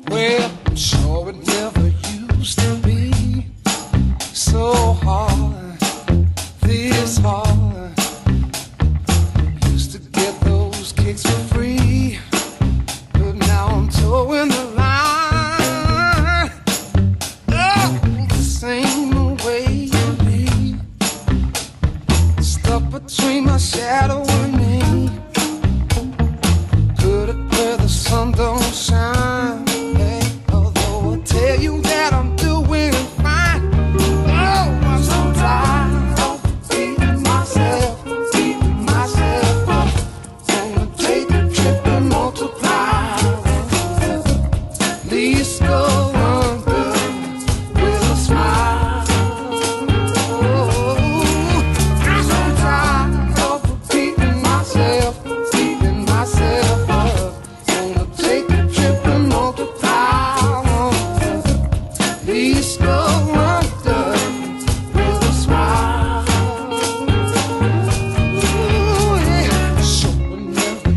Well, I'm sure it never used to be so hard, this hard. Used to get those kicks for free, but now I'm towing the line. Oh, this ain't the way you be. Stuck between my shadow and me. Put it where the sun don't shine. Tell you that I'm doing fine. Oh, I'm so tired of beating myself up. Wanna take a trip and multiply. Please go under with a smile. Oh, I'm so tired of beating myself up. Wanna take a trip and multiply. Please go under with a smile. Ooh, yeah. So I never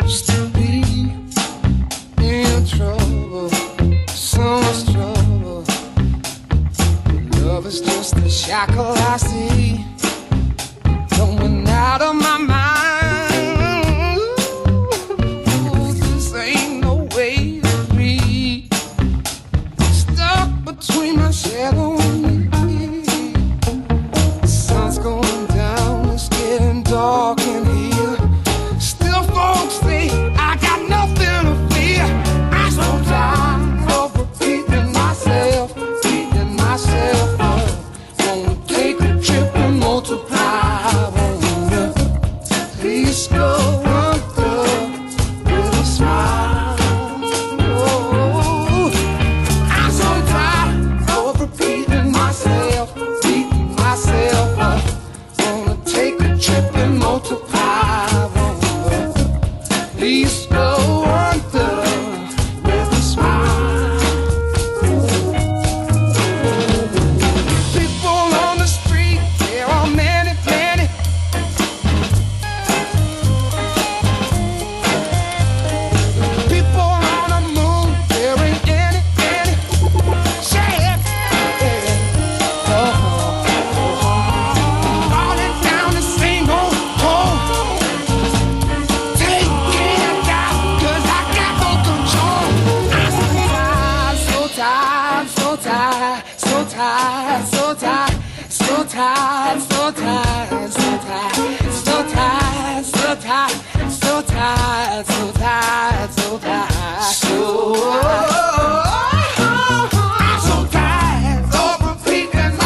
used to be in trouble, so much trouble. Love is just a shackle I see, going out of my mind. Ooh, this ain't no way to be. Between my shadow and me. The sun's going down, it's getting dark in here. Still folks say I got nothing to fear. I'm so tired of beating myself up. Wanna take a trip and multiply. Wanna please go under with a smile. Oh, I'm so tired beating myself up. Wanna take a trip and multiply. Wanna please go under with a smile. People on the street, there are many, many. People on the moon, there ain't any. Say it. Falling down the same old hole. Take it out, 'cause I got no control. I'm so tired, so tired, so tired, so tired, so tired, so tired, so tired, so tired, so tired, so tired, so tired, so tired, so I'm so tired of beating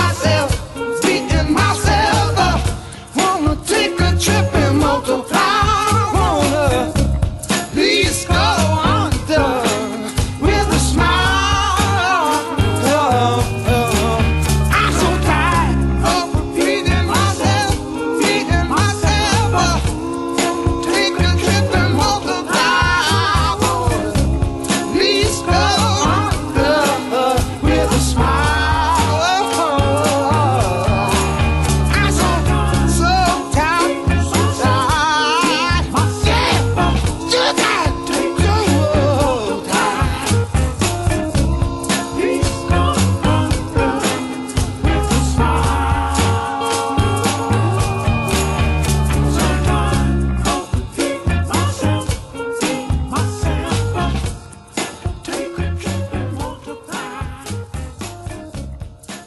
myself up. Wanna take a trip and multiply. Wanna please go under with a smile. I'm so tired of beating myself up. Take a trip and multiply. Wanna please go under with a smile. I'm so tired, so tired, yeah, too tired, too tired. Please go under with a smile. So tired of beating myself up. Take a trip and multiply.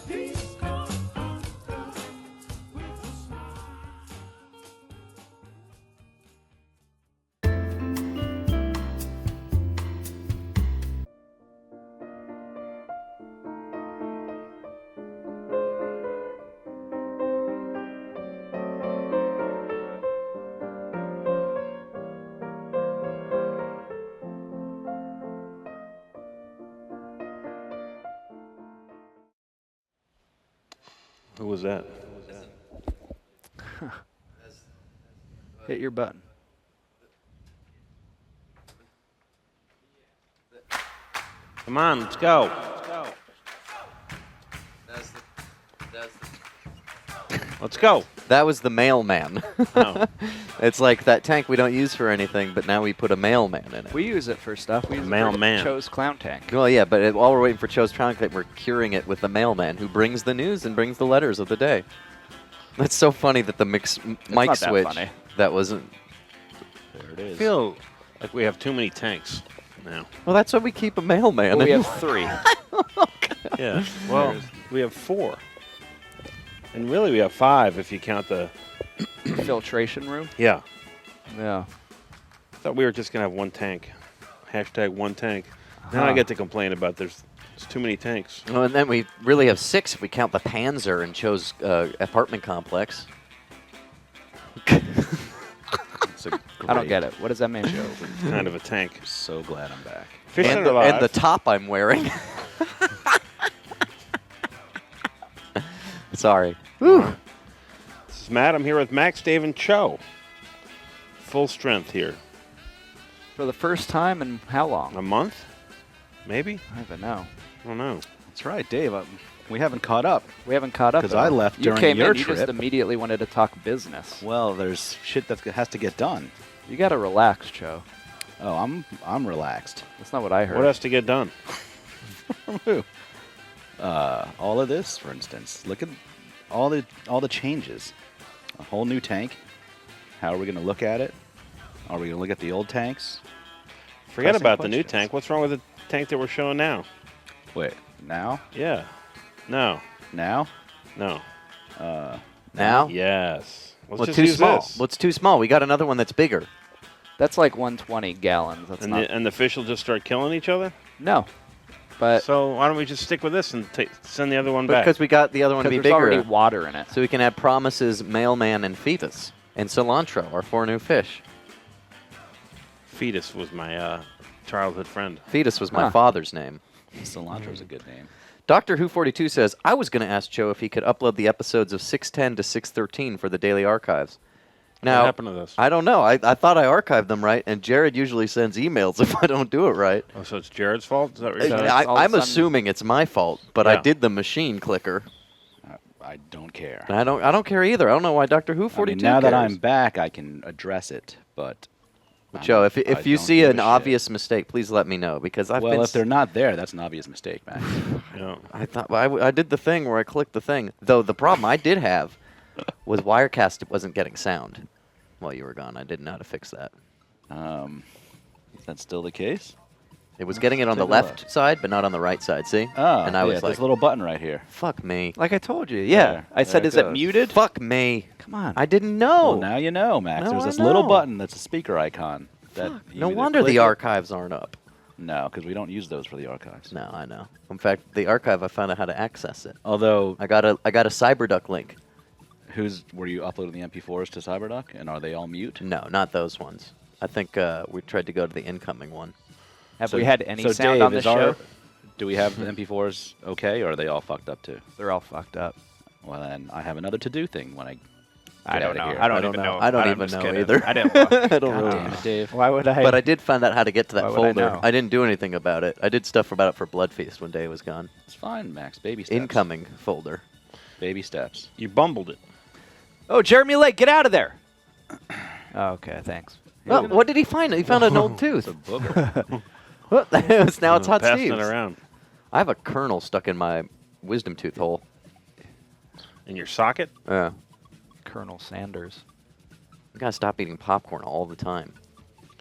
Please go under with a smile. Who was that? Hit your button. Come on, let's go. That's the Let's go. That was the mailman. Oh. It's like that tank we don't use for anything, but now we put a mailman in it. We use it for stuff. We use Mailman. it for Cho's clown tank. Well, yeah, but while we're waiting for Cho's Crown Clip, we're curing it with the mailman who brings the news and brings the letters of the day. That's so funny that the mic not that switch funny. that wasn't. There it I is. feel like we have too many tanks now. Well, that's why we keep a mailman. Well, we in. have 3. Yeah. Well, we have 4. And really we have 5 if you count the... Filtration room. Yeah. Yeah. I thought we were just going to have 1 tank. Hashtag 1 tank. Now I get to complain about there's too many tanks. Oh, and then we really have 6 if we count the Panzer in Cho's apartment complex. I don't get it. What does that mean? Kind of a tank. So glad I'm back. Fishcenter And Live. the top I'm wearing. Sorry. This is Matt. I'm here with Max, Dave, and Cho. Full strength here. For the first time in how long? A month? Maybe? I don't even know. I don't know. That's right, Dave. We haven't caught up. We haven't caught up. 'Cause at I all. left you during came your in, You just trip. immediately wanted to talk business. Well, there's shit that has to get done. You got to relax, Cho. Oh, I'm relaxed. That's not what I heard. What has to get done? All of this, for instance. Look at all the changes. A whole new tank. How are we going to look at it? Are we going to look at the old tanks? Forget Pressing about the new questions. tank. What's wrong with the tank that we're showing now? Wait, now? Yeah. No. Now? No. Now? Yes. Let's Well, just too use small. this. Well, it's too small. We got another one that's bigger. That's like 120 gallons. That's And not. the fish will just start killing each other? No. But So why don't we just stick with this and send the other one back? Because we got the other one to be there's already bigger. water in it. So we can add Promises, Mailman, and Fetus. And Cilantro, our 4 new fish. Fetus was my childhood friend. Fetus was my Huh. father's name. Cilantro's a good name. Doctor Who 42 says, I was going to ask Joe if he could upload the episodes of 610 to 613 for the daily archives. Now, What happened to this? I don't know. I thought I archived them right, and Jared usually sends emails if I don't do it right. Oh, so it's Jared's fault? Is that what you're So saying? it's all of a I'm sudden- assuming it's my fault, but I Yeah. did the machine clicker. I don't care. And I don't care either. I don't know why Doctor Who I mean, 42 now that cares. I'm back, I can address it, but... Joe, if I you don't see give a an shit. obvious mistake, please let me know, because I've Well, been... if they're not there, that's an obvious mistake, Max. Yeah. I thought I did the thing where I clicked the thing. Though the problem I did have was Wirecast wasn't getting sound while you were gone. I didn't know how to fix that. Is that still the case? It was getting it on the Take a look. left side, but not on the right side. See? Oh, and I yeah, was there's like, a little button right here. "Fuck me, Like I told you. Yeah. There. I said, There it is it goes. muted? fuck me." Come on. I didn't know. Well, now you know, Max. Now There's I this little know. button that's a speaker icon. That you No either wonder click the it- archives aren't up. No, because we don't use those for the archives. No, I know. In fact, the archive, I found out how to access it. Although, I got a CyberDuck link. were you uploading the MP4s to CyberDuck, and are they all mute? No, not those ones. I think we tried to go to the incoming one. Have So- we had any so sound Dave, on is this show? Do we have the MP4s okay, or are they all fucked up too? They're all fucked up. Well, then I have another to-do thing when I I get don't outta know. here. I don't even know. I don't I'm even just know kidding. either. I didn't watch. I don't God really. damn it, Dave. Why would I? But I did find out how to get to that Why would I folder. know? I didn't do anything about it. I did stuff about it for Blood Feast when Dave was gone. It's fine, Max. Baby steps. Incoming folder. Baby steps. You bumbled it. Oh, Jeremy Lake, get out of there. Oh, okay, thanks. Well, what did he find? He found an old It's tooth. a booger. Well, now it's Hot Passing Steve's. it around. I have a kernel stuck in my wisdom tooth hole. In your socket? Yeah. Colonel Sanders. I gotta stop eating popcorn all the time.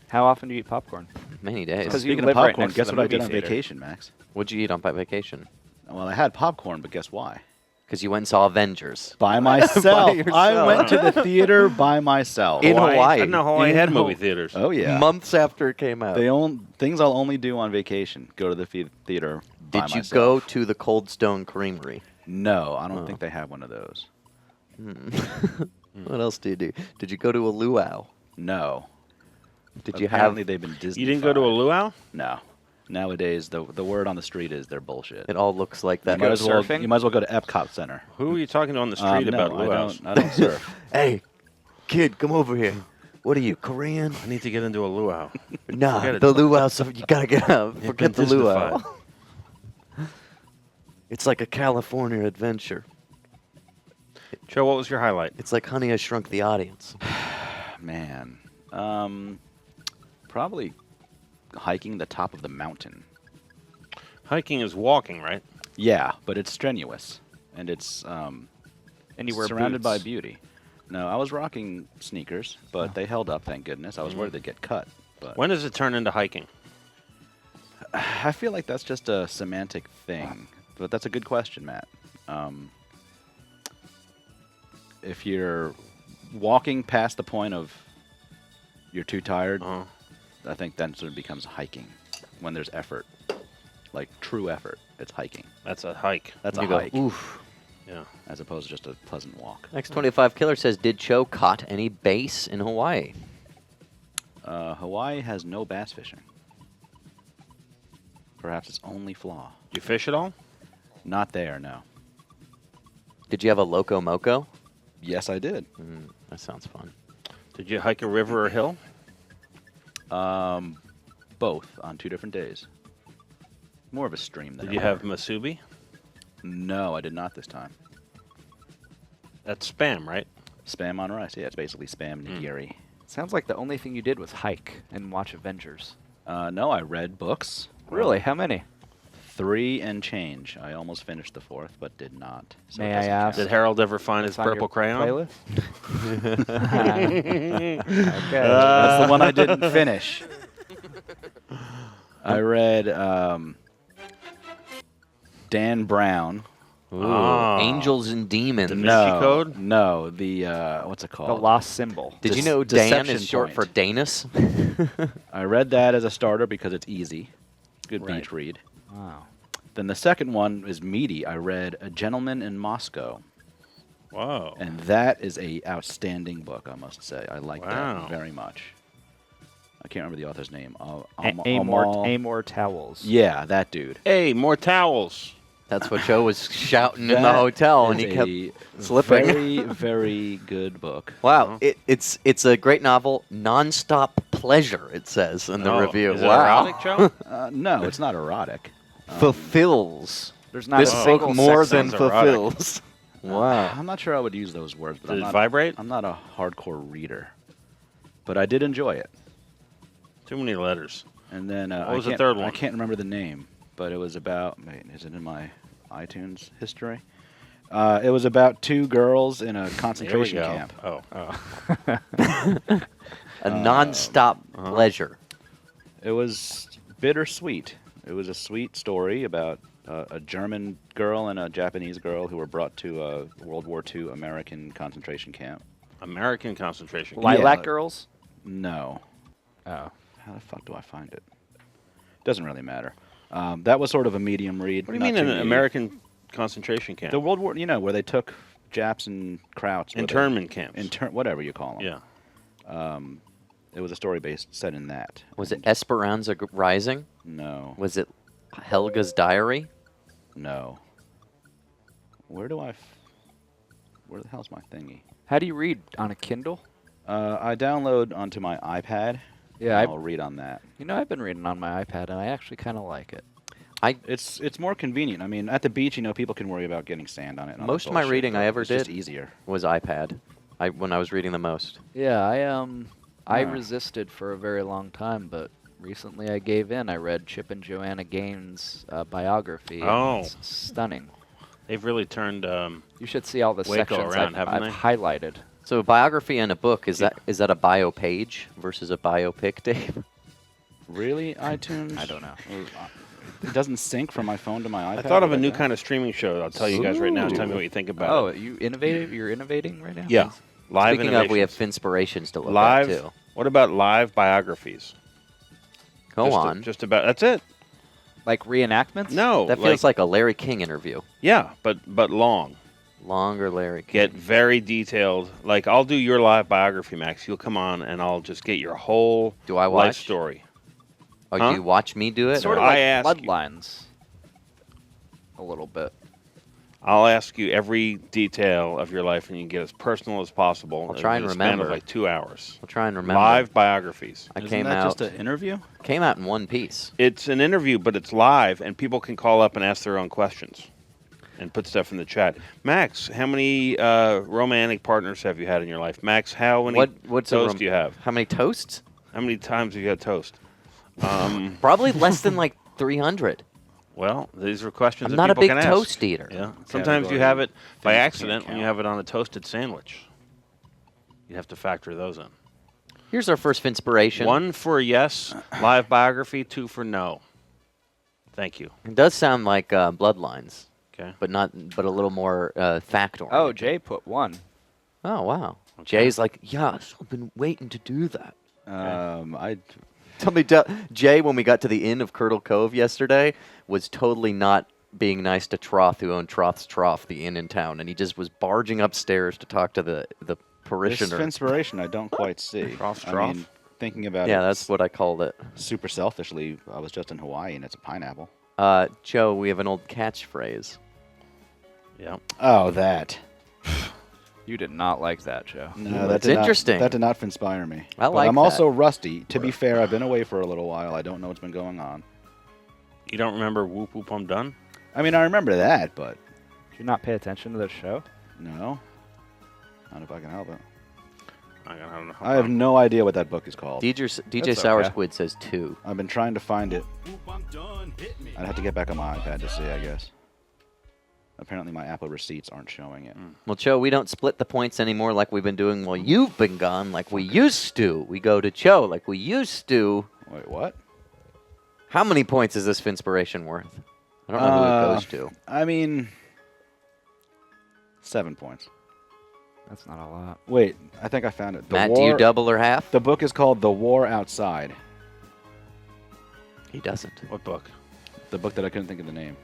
How often do you eat popcorn? Many days. 'Cause you Speaking of live right popcorn, next to guess the what I movie did on theater. vacation, Max? What'd you eat on vacation? Well, I had popcorn, but guess why? Because you went and saw Avengers. By myself. I yourself. went to the theater by myself. In Hawaii. I didn't know Hawaii In had Hawaii. movie theaters. Oh yeah. Months after it came out. Things I'll only do on vacation. Go to the theater. by Did you myself. go to the Cold Stone Creamery? No, I don't Oh. think they have one of those. What else do you do? Did you go to a luau? No. Did you Apparently have? they've been Disney. You didn't go to a luau? No. Nowadays, the word on the street is they're bullshit. It all looks like that. You might, as well, surfing? you might as well go to Epcot Center. Who are you talking to on the street No, about luau's? I don't surf. Hey, kid, come over here. What are you, Korean? I need to get into a luau. Nah, Forget it. the luau. So you gotta get out. You've Forget the been luau. Disneyfied. It's like a California adventure. Joe, what was your highlight? It's like Honey, I Shrunk the Audience. Man. Probably hiking the top of the mountain. Hiking is walking, right? Yeah, but it's strenuous. And it's And you wear surrounded by boots. beauty. No, I was rocking sneakers, but they held up, thank goodness. I was worried they'd get cut. But When does it turn into hiking? I feel like that's just a semantic thing. But that's a good question, Matt. If you're walking past the point of you're too tired, I think then sort of becomes hiking. When there's effort, like true effort, it's hiking. That's a hike. That's You a go, hike, oof. Yeah. as opposed to just a pleasant walk. X25 Killer says, did Cho caught any bass in Hawaii? Hawaii has no bass fishing. Perhaps its only flaw. You fish at all? Not there, no. Did you have a Loco Moco? Yes, I did. That sounds fun. Did you hike a river or hill? Both on 2 different days. More of a stream than Did a you have river. masubi? No, I did not this time. That's Spam, right? Spam on rice. Yeah, it's basically spam nigiri. Sounds like the only thing you did was hike and watch Avengers. No, I read books. Really? How many? 3 and change. I almost finished the 4th, but did not. So it May I doesn't ask? Did count. Harold ever find his It's on your purple crayon? playlist? Okay. That's the one I didn't finish. I read Dan Brown. Ooh, Ah. Angels and Demons. Da Vinci No, Code? no, the what's it The called? Lost Symbol. Did you Dis- know Dan Deception is short for Point. Danus? I read that as a starter because it's easy. Good Right. beach read. Wow. Then the second one is meaty. I read A Gentleman in Moscow, Whoa. and that is a outstanding book, I must say. I like Wow. that very much. I can't remember the author's name. Amor Towels. Yeah, that dude. Hey, more towels. That's what Joe was shouting in the That hotel, and is he kept a slipping. Very, very good book. Wow, it's a great novel, non-stop pleasure. It says in the Oh, review. Is it Wow, erotic, Joe? No, it's not erotic. fulfills. There's not This a book single more sex than sounds erotic. fulfills. Wow. I'm not sure I would use those words, but Did I'm it not, vibrate? I'm not a hardcore reader. But I did enjoy it. Too many letters. And then What I was the can't- third I one? can't remember the name, but it was about. Wait, is it in my iTunes history? It was about 2 girls in a There we concentration go. camp. Oh. A non-stop pleasure. It was bittersweet. It was a sweet story about a German girl and a Japanese girl who were brought to a World War II American concentration camp. American concentration. Li- Lilac Yeah. Girls? No. Oh. How the fuck do I find it? Doesn't really matter. That was sort of a medium read. What do you not mean too an meaty. American concentration camp? The World War, where they took Japs and Krauts. where they- Internment camps. whatever you call them. Yeah. It was a story set in that. Was it And- Esperanza Rising? No. Was it Helga's Diary? No. Where the hell's my thingy? How do you read? On a Kindle? I download onto my iPad. Yeah, and I'll read on that. I've been reading on my iPad, and I actually kind of like it. It's more convenient. I mean, at the beach, people can worry about getting sand on it. And all that Most of my bullshit, reading but I ever it's just did easier. was iPad. When I was reading the most. Yeah, I Ah. resisted for a very long time, but recently I gave in. I read Chip and Joanna Gaines' biography. and Oh. It's stunning. They've really turned. You should see all the Waco sections around, I've haven't they? highlighted. So a biography and a book, is that a bio page versus a biopic, Dave? Really, iTunes? I don't know. It doesn't sync from my phone to my iPad. I thought of a like new that? kind of streaming show. I'll tell you guys right now. Tell me what you think about Oh, it. you innovative? You're innovating right now? Yeah. Live Speaking of, we have innovations. inspirations to look live. at, too. What about live biographies? Go Just on. just about. That's it. Like reenactments? No. That feels like a Larry King interview. Yeah, but long. Longer Larry King. Get very detailed. Like I'll do your live biography, Max. You'll come on and I'll just get your whole Do I life watch? story. Oh, Huh? do you watch me do it? Sort of I like ask you. Bloodlines. A little bit. I'll ask you every detail of your life, and you can get as personal as possible. I'll try and in a span of remember. like 2 hours. I'll try and remember. Live biographies. I Isn't came that out just an interview? in one piece. It's an interview, but it's live, and people can call up and ask their own questions. and put stuff in the chat. Max, how many romantic partners have you had in your life? Max, how many What's toast do you have? How many toasts? How many times have you had toast? Probably less than like 300. Well, these are questions I'm that not a people big can ask. toast eater. Yeah. Sometimes you Category have it by things you accident can't when you count. have it on a toasted sandwich. You have to factor those in. Here's our first inspiration. 1 for yes, live biography. 2 for no. Thank you. It does sound like Bloodlines, Okay. but a little more fact-oriented. Oh, Jay put 1. Oh, wow. Jay's like, yes, I've been waiting to do that. I Tell me, Jay, when we got to the inn of Curdle Cove yesterday, was totally not being nice to Troth, who owned Troth's Trough, the inn in town, and he just was barging upstairs to talk to the this parishioner. inspiration I don't quite see. Trough, I trough? mean, thinking about Yeah, it that's what I called it. super selfishly, I was just in Hawaii and it's a pineapple. Joe, we have an old catchphrase. Yeah. Oh, that. You did not like that, Joe. No, That's did interesting. That did not inspire me. I But like I'm that. also rusty. To be fair, I've been away for a little while. I don't know what's been going on. You don't remember Whoop Whoop I'm Done? I mean, I remember that, but Did you not pay attention to the show? no. Not if I can help it. I don't know. I have no idea what that book is called. DJ That's Sour okay. Squid says 2. I've been trying to find it. I'd have to get back on my iPad to see, I guess. Apparently my Apple receipts aren't showing it. Well, Joe, we don't split the points anymore like we've been doing while you've been gone, like we used to. We go to Joe like we used to. Wait, what? How many points is this Finspiration worth? I don't know who it goes to. I mean, 7 points. That's not a lot. Wait, I think I found it. Matt, do you double or half? The book is called The War Outside. He doesn't. What book? The book that I couldn't think of the name.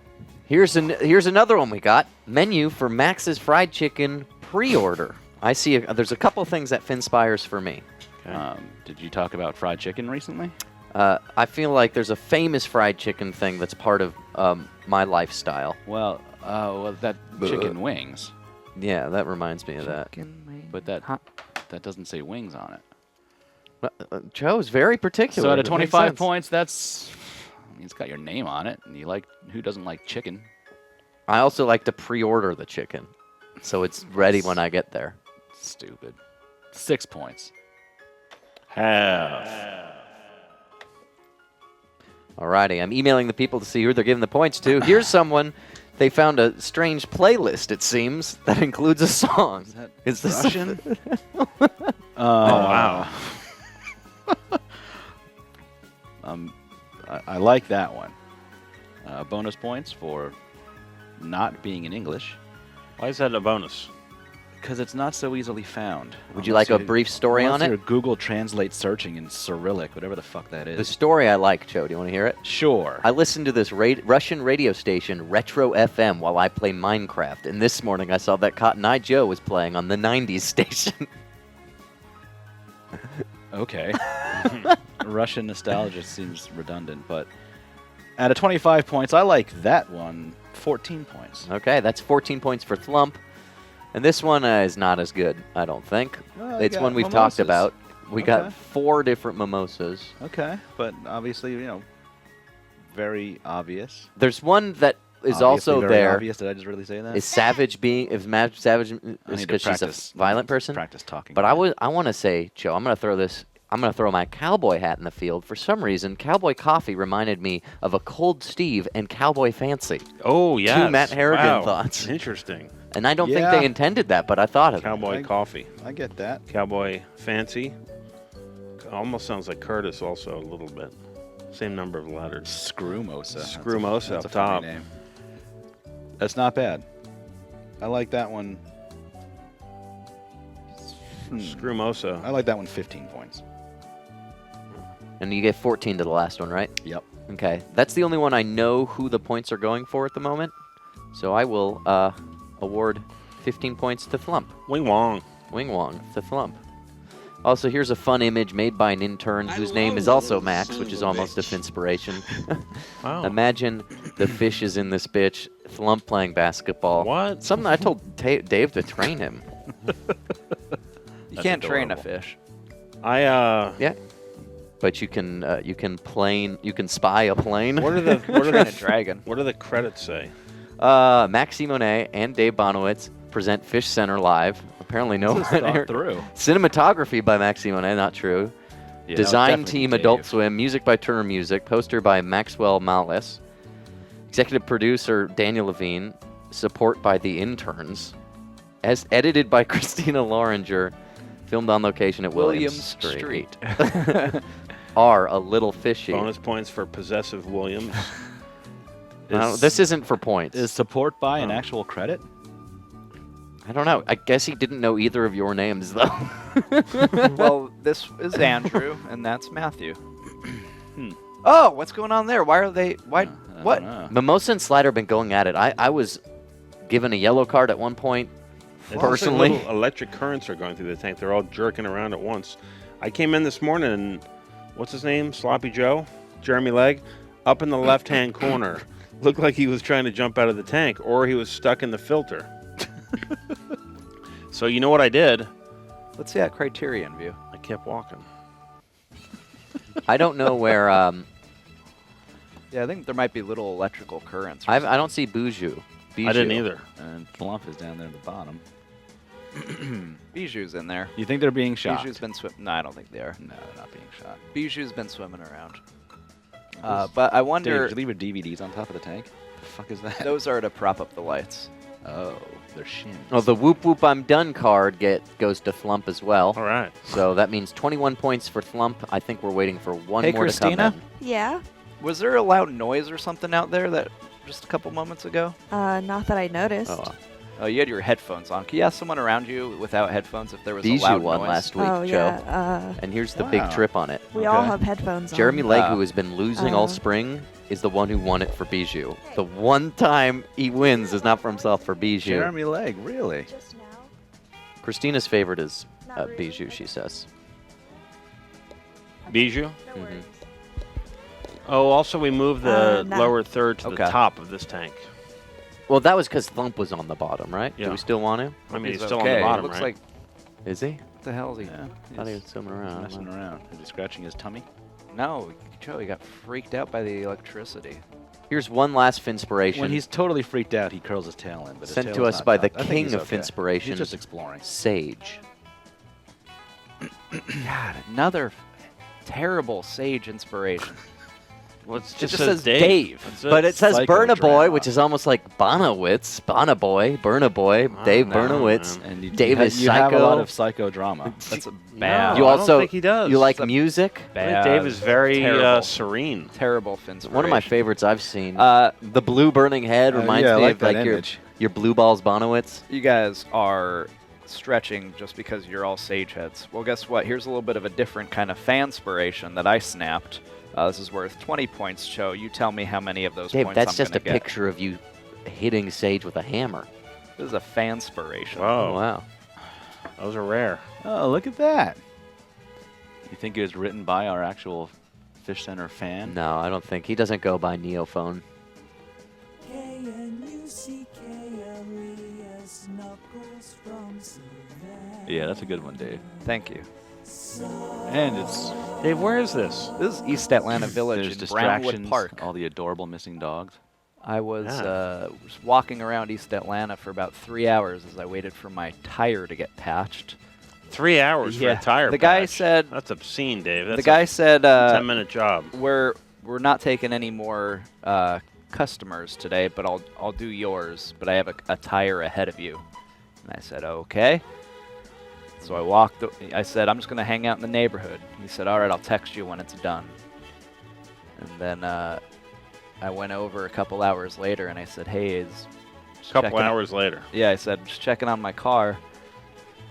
Here's another one we got. Menu for Max's Fried Chicken pre-order. I see there's a couple things that Finspires for me. Okay. Did you talk about fried chicken recently? I feel like there's a famous fried chicken thing that's part of my lifestyle. Well, that chicken wings. Yeah, that reminds me of that. But that doesn't say wings on it. Joe's very particular. So out of It makes 25 sense. points, I mean, it's got your name on it, and who doesn't like chicken? I also like to pre-order the chicken, so it's ready when I get there. Stupid. 6 points. Half. Alrighty, I'm emailing the people to see who they're giving the points to. Here's someone. They found a strange playlist, it seems, that includes a song. Is this Russian? Wow. I like that one. Bonus points for not being in English, Why is that a bonus? because it's not so easily found. Would you like a brief story on Unless you're it? Google Translate searching in Cyrillic, whatever the fuck that is. The story I like, Joe. Do you want to hear it? Sure. I listened to this Russian radio station, Retro FM, while I play Minecraft. And this morning I saw that Cotton Eye Joe was playing on the 90s station. Okay. Russian nostalgia seems redundant, but out of 25 points, I like that one. 14 points. Okay, that's 14 points for Thump. And this one is not as good, I don't think. Well, you It's got one we've mimosas. talked about. We Okay. got 4 different mimosas. Okay, but obviously, very obvious. There's one that is Obviously also very there. Obvious. Did I just really say that? Is Savage Savage I is need to because she's practice- a violent person? Practice talking. But I want to say, Joe, I'm going to throw my cowboy hat in the field. For some reason, Cowboy Coffee reminded me of a Cold Steve and Cowboy Fancy. Oh, yeah. Matt Harrigan wow. thoughts. Interesting. And I don't think Yeah. they intended that, but I thought of it. Cowboy coffee. I get that. Cowboy fancy. Almost sounds like Curtis also a little bit. Same number of letters. Screwmosa. Screwmosa That's up a funny top. name. That's not bad. I like that one. Screwmosa. I like that one 15 points. And you get 14 to the last one, right? Yep. Okay. That's the only one I know who the points are going for at the moment. So I will award 15 points to Thump. Wing Wong. Wing Wong to Thump. Also, here's a fun image made by an intern whose name is also Max, which is almost a inspiration. Wow. Imagine the fish is in this bitch, Thump playing basketball. What? Something I told Dave to train him. You can't train a fish. Yeah. But you can spy a plane. What are the Train a dragon. what do the credits say? Max Simonet and Dave Bonowitz present Fishcenter live. Apparently no This is thought through. Cinematography by Max Simonet, not true. Yeah, Design definitely team Dave. Adult Swim, music by Turner Music, poster by Maxwell Malice, executive producer Daniel Levine, support by the interns, as edited by Christina Loringer, filmed on location at Williams Street. R, a little fishy. Bonus points for possessive Williams. This isn't for points. Is support by an actual credit? I don't know. I guess he didn't know either of your names, though. Well, this is Andrew, and that's Matthew. Oh, what's going on there? Why are they? Why? I don't What? know. Mimosa and Slider have been going at it. I was given a yellow card at one point. It's Personally. like little electric currents are going through the tank. They're all jerking around at once. I came in this morning and what's his name? Sloppy Joe? Jeremy Legg? Up in the left-hand corner. Looked like he was trying to jump out of the tank or he was stuck in the filter. So you know what I did? Let's see that Criterion view. I kept walking. I don't know where. Yeah, I think there might be little electrical currents. I don't see Bijou. I didn't either. And Flump is down there at the bottom. Bijou's in there. You think they're being shot? Bijou's been swimming. No, I don't think they are. No, they're not being shot. Bijou's been swimming around. But I Dave, wonder. did you leave your DVDs on top of the tank? The fuck is that? Those are to prop up the lights. Oh, they're shims. Oh, the Whoop Whoop I'm Done card goes to Flump as well. All right. So that means 21 points for Flump. I think we're waiting for one Hey, more Christina? to come Yeah. Was there a loud noise or something out there that just a couple moments ago? Not that I noticed. in. Oh, Oh, you had your headphones on. Can you ask someone around you without headphones if there was a Bijou loud won noise? last week, Oh, Joe. yeah. And here's the big Wow. trip on it. We all Okay. have headphones on. Jeremy Legg, Oh. who has been losing all Oh. spring, is the one who won it for Bijou. The one time he wins is not for himself, for Bijou. Jeremy Legg, really? Just now? Christina's favorite is Not really. Bijou, she says. Bijou? No Mhm. worries. Oh, also we moved the No. lower third to Okay. the top of this tank. Well, that was because Thump was on the bottom, right? Do Yeah. we still want him? I mean, He's he's still okay. on the bottom, Looks right? like Is he? what the hell is he? Yeah. I thought he was swimming around. Messing around. Is he scratching his tummy? No, Joe, he got freaked out by the electricity. Here's one last Finspiration. When he's totally freaked out, he curls his tail in. But his Sent tail to is us not by the tucked. I think king he's of okay. Finspiration. He's just exploring. Sage. God, another terrible Sage inspiration. Well, it It just just says says Dave. Dave. That's it. But it says Psycho Burna Boy, drama. which is almost like Bonowitz. Burna Boy, Dave no, Bernowitz. man. And you, Dave you, is you have a lot psycho. of psychodrama. That's a No, bad, You I don't also think he does. you like It's a music? I think bad, Dave is very terrible, serene. terrible Finspiration. One of my favorites I've seen. Uh, the blue burning head reminds yeah, I me like of that like image. your blue balls Bonowitz. You guys are stretching just because you're all Sage heads. Well, guess what? Here's a little bit of a different kind of fanspiration that I snapped. This is worth 20 points, Cho. You tell me how many of those Dave, points that's I'm just a gonna get. picture of you hitting Sage with a hammer. This is a fanspiration. Whoa, Wow. those are rare. Oh, look at that. You think it was written by our actual Fishcenter fan? No, I don't think. He doesn't go by Neophone. Yeah, that's a good one, Dave. Thank you. And it's Dave, where is this? This is East Atlanta Village there's in Brownwood distractions, Park. all the adorable missing dogs. I was Yeah. walking around East Atlanta for about 3 hours as I waited for my tire to get patched. 3 hours for Yeah. a tire The guy patch. said- That's obscene, Dave. That's the guy said, a 10-minute job. we're not taking any more customers today, but I'll do yours. But I have a tire ahead of you." And I said, "Okay." So I walked. I said, "I'm just gonna hang out in the neighborhood." He said, "All right, I'll text you when it's done." And then I went over a couple hours later, and I said, "Hey, is A couple hours later. Yeah, I said, "Just checking on my car."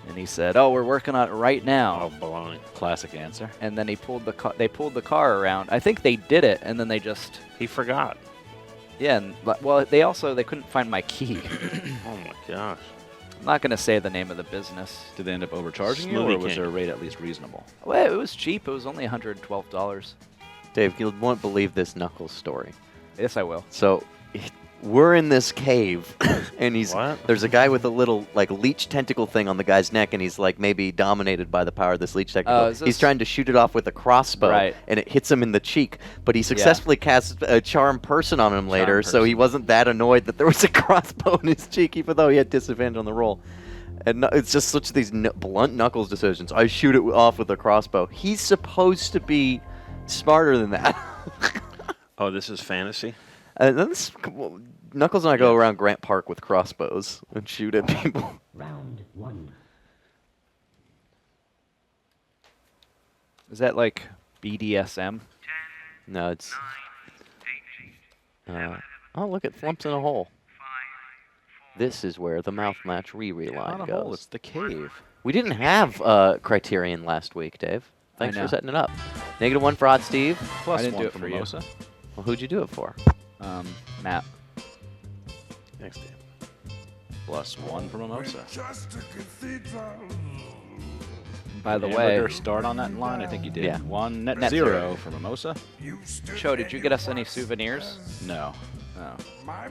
And he said, "Oh, we're working on it right now." Oh, baloney. Classic answer. And then he pulled the car. They pulled the car around. I think they did it, and then they just He forgot. yeah. And, well, they couldn't find my key. Oh, my gosh. I'm not gonna say the name of the business. Did they end up overcharging you, Smoothie or was King. their rate at least reasonable? Well, it was cheap. It was only $112. Dave, you won't believe this Knuckles story. Yes, I will. So, we're in this cave, and What? there's a guy with a little like leech tentacle thing on the guy's neck, and he's like maybe dominated by the power of this leech tentacle. is He's this- trying to shoot it off with a crossbow, Right. and it hits him in the cheek. But he successfully casts a charm person on him later, so he wasn't that annoyed that there was a crossbow in his cheek, even though he had disadvantage on the roll. And it's just such these blunt knuckles decisions. I shoot it off with a crossbow. He's supposed to be smarter than that. Oh, this is fantasy? And then Knuckles and I go around Grant Park with crossbows and shoot at people. Round 1. Is that like BDSM? No, it's. Oh, look, it flumps in a hole. This is where the mouth match reread line Not a hole, goes. it's the cave. We didn't have Criterion last week, Dave. Thanks know. for setting it up. -1 for Hot Steve. Plus I didn't one do it for for you. Mimosa. Well, who'd you do it for? Matt. Next game. Plus 1 for Mimosa. By the And way, Ricker, start on that line. I think you did. Yeah. 1 net, Net 0 zero. for Mimosa. Cho, did you get us any souvenirs? No. No.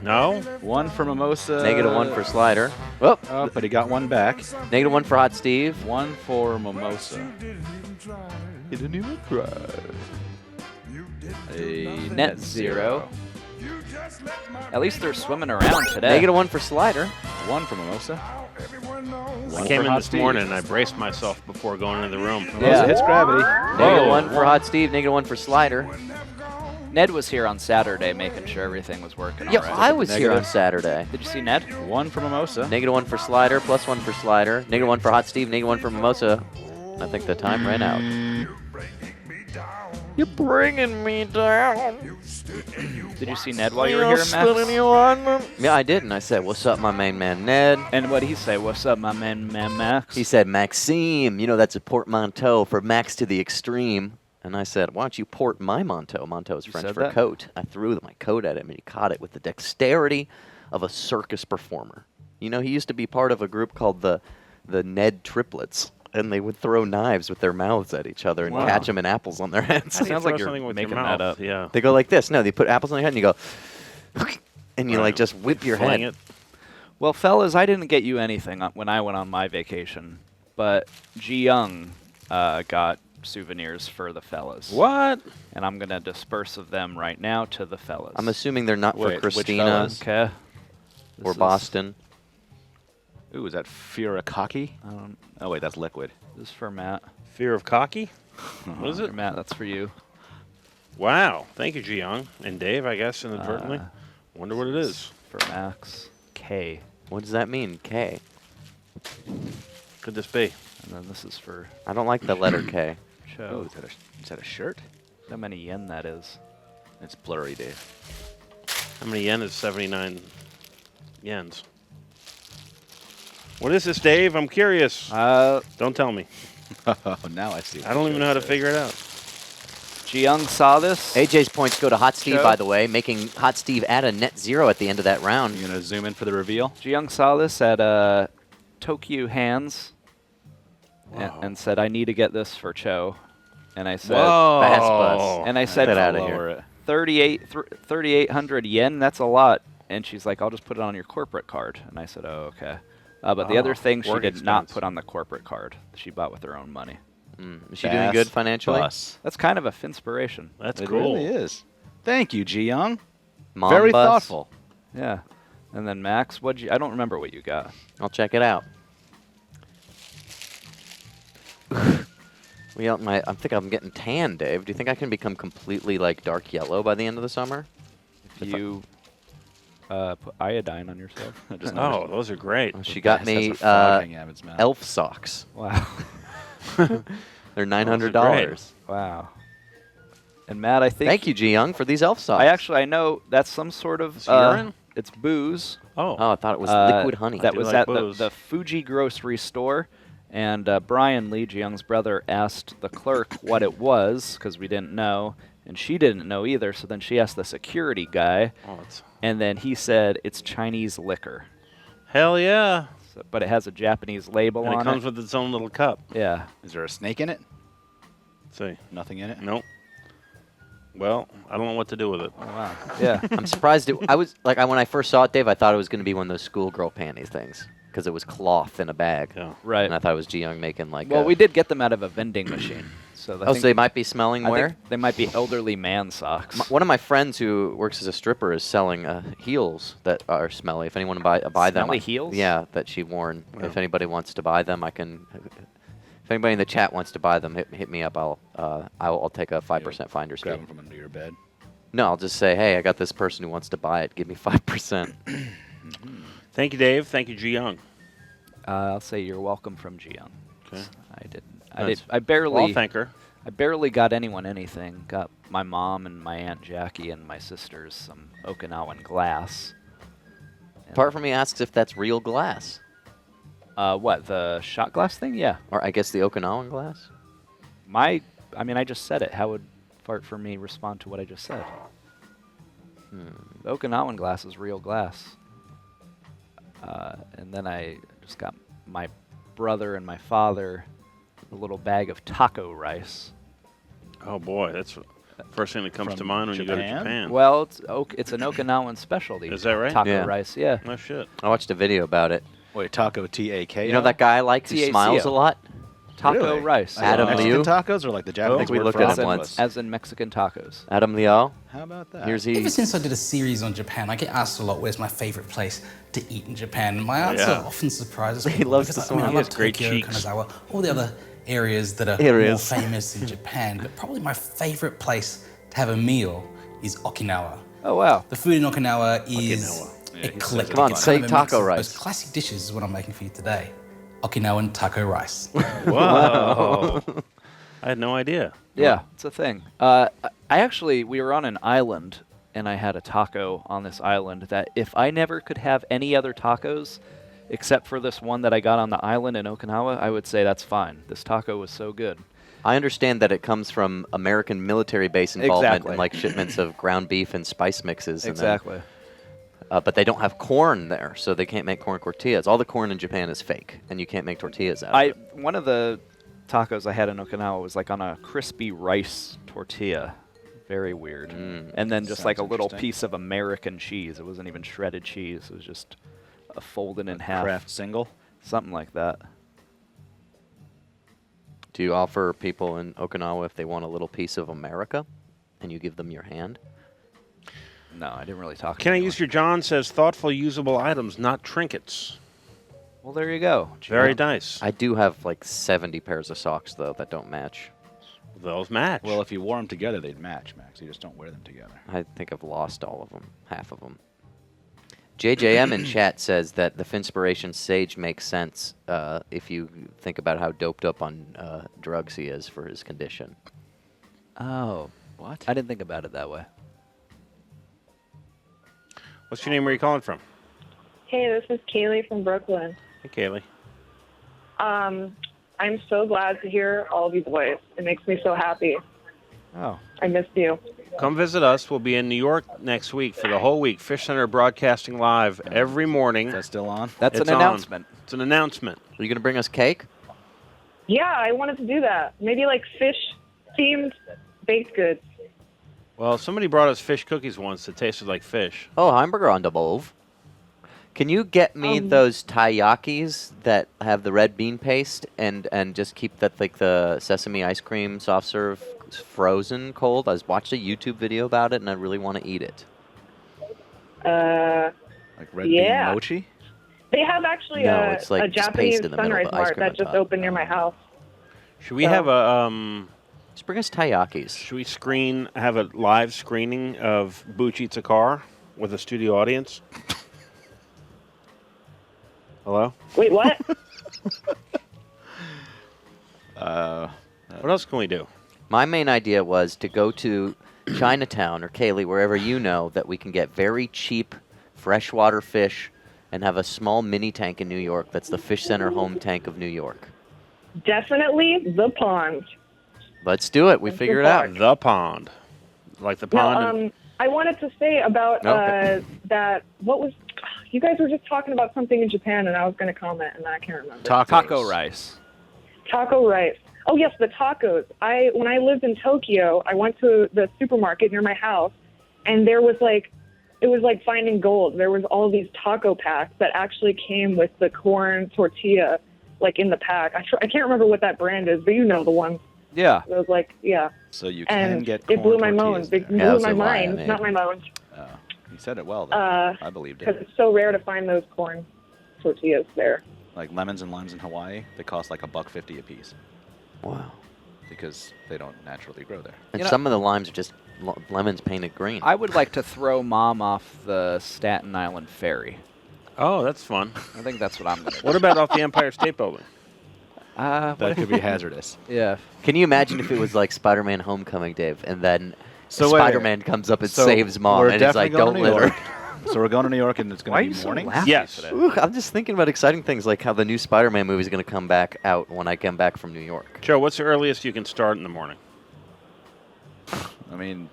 No? 1 for Mimosa. -1 for Slider. Oh, Oh, but he got 1 back. -1 for Hot Steve. 1 for Mimosa. He didn't even try. A Net 0. At least they're swimming around today. -1 for Slider. 1 for Mimosa. I came in this morning and I braced myself before going into the room. Mimosa hits gravity. -1 for Hot Steve. -1 for Slider. Ned was here on Saturday making sure everything was working Yeah, all right. I was here on Negative. Saturday. Did you see Ned? 1 for Mimosa. -1 for Slider, +1 for Slider, -1 for Hot Steve, -1 for Mimosa. I think the time ran out. You're bringing me down. Did you see Ned while you were here, Max? Yeah, I did, and I said, "What's up, my main man, Ned?" And what did he say? What's up, my man Max? He said, "Maxime, you know that's a portmanteau for Max to the extreme." And I said, "Why don't you port my manteau?" Manteau is You French said for that? coat. I threw my coat at him, and he caught it with the dexterity of a circus performer. You know, he used to be part of a group called the Ned Triplets, and they would throw knives with their mouths at each other and Wow. catch them in apples on their heads. How do you Sounds throw like you're something with making your that mouth? up. Yeah. They go like this. No, they put apples on your head, and you go, and you Right. like just whip your Fling head. it. Well, fellas, I didn't get you anything when I went on my vacation, but Ji Young got souvenirs for the fellas. What? And I'm gonna disperse of them right now to the fellas. I'm assuming they're not Wait, for which Christina fellas? Okay. or This is- Boston. Ooh, is that Furikake? I don't. Oh, wait, that's liquid. This is for Matt. Fear of cocky? What is For it? Matt, that's for you. Wow. Thank you, Jiyoung. And Dave, I guess, inadvertently. Uh, Wonder what it is. For Max. K. What does that mean? K. Could this be? And then this is for I don't like the letter K. Oh, Cho. is that a shirt? How many yen that is? It's blurry, Dave. How many yen is 79 yens? What is this, Dave? I'm curious. Don't tell me. Oh, now I see. what I don't the even know how to shirt figure it out. Ji Young saw this. AJ's points go to Hot Steve, Joe? by the way, making Hot Steve add a net 0 at the end of that round. says. You gonna zoom in for the reveal? Ji Young saw this at Tokyo Hands and said, "I need to get this for Cho." And I said, Fast bus. and I said, Get outta "I'll here. lower it. 3,800 yen. That's a lot." And she's like, "I'll just put it on your corporate card." And I said, "Oh, okay." But the other thing she work did not expense. put on the corporate card. She bought with her own money. Is she doing good financially? Bus. That's kind of a inspiration. That's It cool. really is. Thank you, Ji Young. Mom Very bus? thoughtful. Yeah. And then Max, I don't remember what you got. I'll check it out. I think I'm getting tan, Dave. Do you think I can become completely like dark yellow by the end of the summer? If you put iodine on yourself. I just Oh, noticed those are great. She got Bass me has a frog hanging out of its mouth. elf socks. Wow. They're $900. great. Wow. And Matt, I think Thank you, Ji Young, for these elf socks. I know that's some sort of Is it urine? it's booze. Oh. Oh, I thought it was liquid honey. That do was like at booze. the Fuji grocery store, and Brian Lee, Ji Young's brother, asked the clerk what it was because we didn't know, and she didn't know either. So then she asked the security guy, Oh, it's and then he said it's Chinese liquor, hell yeah. so, but it has a Japanese label And on it comes with its own little cup. Yeah. Is there a snake in it? Let's see. Nothing in it? Nope. Well, I don't know what to do with it. Oh, wow. Yeah. I'm surprised. I was like, when I first saw it, Dave, I thought it was going to be one of those schoolgirl panties things because it was cloth in a bag. Yeah. Right. And I thought it was Ji-young making like. Well, we did get them out of a vending machine. So Oh, so they might be smelling I where? think they might be elderly man socks. One of my friends who works as a stripper is selling heels that are smelly. If anyone buy them, Smelly heels? Yeah, that she worn. Yeah. If anybody wants to buy them, I can. If anybody in the chat wants to buy them, hit me up. I'll take a 5% finder's fee. Grab them from under your bed. No, I'll just say, hey, I got this person who wants to buy it. Give me 5%. Thank you, Dave. Thank you, Ji-young. I'll say you're welcome from Ji-young. Okay. I barely. Well, I'll thank her. I barely got anyone anything. Got my mom and my Aunt Jackie and my sisters some Okinawan glass. And Part from me asks if that's real glass. what, the shot glass thing? Yeah. Or I guess the Okinawan glass? I just said it. How would Fart for me respond to what I just said? The Okinawan glass is real glass. And then I just got my brother and my father a little bag of taco rice. Oh, boy. That's the first thing that comes From to mind when you go to Japan? Japan. Well, it's an Okinawan specialty. Is that right? Taco Yeah. rice, yeah. No shit. I watched a video about it. Wait, taco T-A-K. You know that guy I like who TACO. smiles a lot? Taco Really? rice. Adam Mexican Liu? tacos or like the Japanese we word looked for at him octopus? once. As in Mexican tacos. Adam Liu? How about that? Here's Ever he. since I did a series on Japan, I get asked a lot, where's my favorite place to eat in Japan? And my answer Yeah. often surprises He people. loves because, to I smile. love He has great Tokyo, cheeks. Kanazawa, all the other areas that are Areas. more famous in Japan. But probably my favorite place to have a meal is Okinawa. Oh, wow. The food in Okinawa is Okinawa. Yeah, he eclectic. says Come on, It's say kind of a mix taco of rice. those classic dishes is what I'm making for you today. Okinawan taco rice. Whoa. I had no idea. Yeah, it's a thing. We were on an island, and I had a taco on this island that if I never could have any other tacos except for this one that I got on the island in Okinawa, I would say that's fine. This taco was so good. I understand that it comes from American military base involvement Exactly. and like shipments of ground beef and spice mixes. and then- Exactly. but they don't have corn there, so they can't make corn tortillas. All the corn in Japan is fake, and you can't make tortillas out of it. One of the tacos I had in Okinawa was like on a crispy rice tortilla. Very weird. And then just like a Sounds little interesting. piece of American cheese. It wasn't even shredded cheese. It was just folded in half. Kraft single. Something like that. Do you offer people in Okinawa if they want a little piece of America, and you give them your hand? No, I didn't really talk to Can I anyone. use your John says thoughtful, usable items, not trinkets. Well, there you go. Very nice. I do have like 70 pairs of socks though that don't match. Those match. Well, if you wore them together, they'd match, Max. You just don't wear them together. I think I've lost all of them, half of them. JJM in chat says that the Finspiration Sage makes sense if you think about how doped up on drugs he is for his condition. Oh, What? I didn't think about it that way. What's your name? Where are you calling from? Hey, this is Kaylee from Brooklyn. Hey, Kaylee. I'm so glad to hear all of you boys. It makes me so happy. Oh. I missed you. Come visit us. We'll be in New York next week for the whole week. Fishcenter broadcasting live every morning. Is that still on? That's It's an on. announcement. It's an announcement. Are you going to bring us cake? Yeah, I wanted to do that. Maybe like fish-themed baked goods. Well, somebody brought us fish cookies once that tasted like fish. Oh, hamburger on the bove. Can you get me those taiyakis that have the red bean paste and just keep that like the sesame ice cream soft serve frozen cold? I watched a YouTube video about it and I really want to eat it. Like red Yeah. bean mochi? They have actually No, it's like a just Japanese paste in the middle, sunrise but ice mart cream on that just top. opened near my house. Should we So- have a Just bring us taiyakis. Should we have a live screening of Booch Eats a Car with a studio audience? Hello? Wait, what? What else can we do? My main idea was to go to Chinatown or Kaylee, wherever you know that we can get very cheap freshwater fish and have a small mini tank in New York that's the Fishcenter home tank of New York. Definitely the pond. Let's do it. We figure it out. The pond. Like the No, pond. in- I wanted to say about Okay. that. What was? You guys were just talking about something in Japan, and I was going to comment, and I can't remember. Tacos. Taco rice. Taco rice. Oh yes, the tacos. When I lived in Tokyo, I went to the supermarket near my house, and it was like finding gold. There was all these taco packs that actually came with the corn tortilla, like in the pack. I can't remember what that brand is, but you know the one. Yeah. It was like, yeah. So you can And get it corn blew my tortillas mind. It there. blew that's my a lie I mind. made. Not my mind. Oh, you said it well, though. I believed Because it. it's so rare to find those corn tortillas there. Like lemons and limes in Hawaii, they cost like $1.50 a piece Wow. because they don't naturally grow there. And You know- some of the limes are just lemons painted green. I would like to throw Mom off the Staten Island ferry. Oh, that's fun. I think that's what I'm going to do. What about off the Empire State Building? That could be hazardous. Yeah. Can you imagine if it was like Spider-Man Homecoming, Dave, and then So wait, Spider-Man comes up and so saves Mom, we're and he's like, definitely don't going let to her. So we're going to New York, and it's Why are going you to be so morning. laughy Yes. today? Ooh, I'm just thinking about exciting things like how the new Spider-Man movie is going to come back out when I come back from New York. Joe, what's the earliest you can start in the morning? I mean,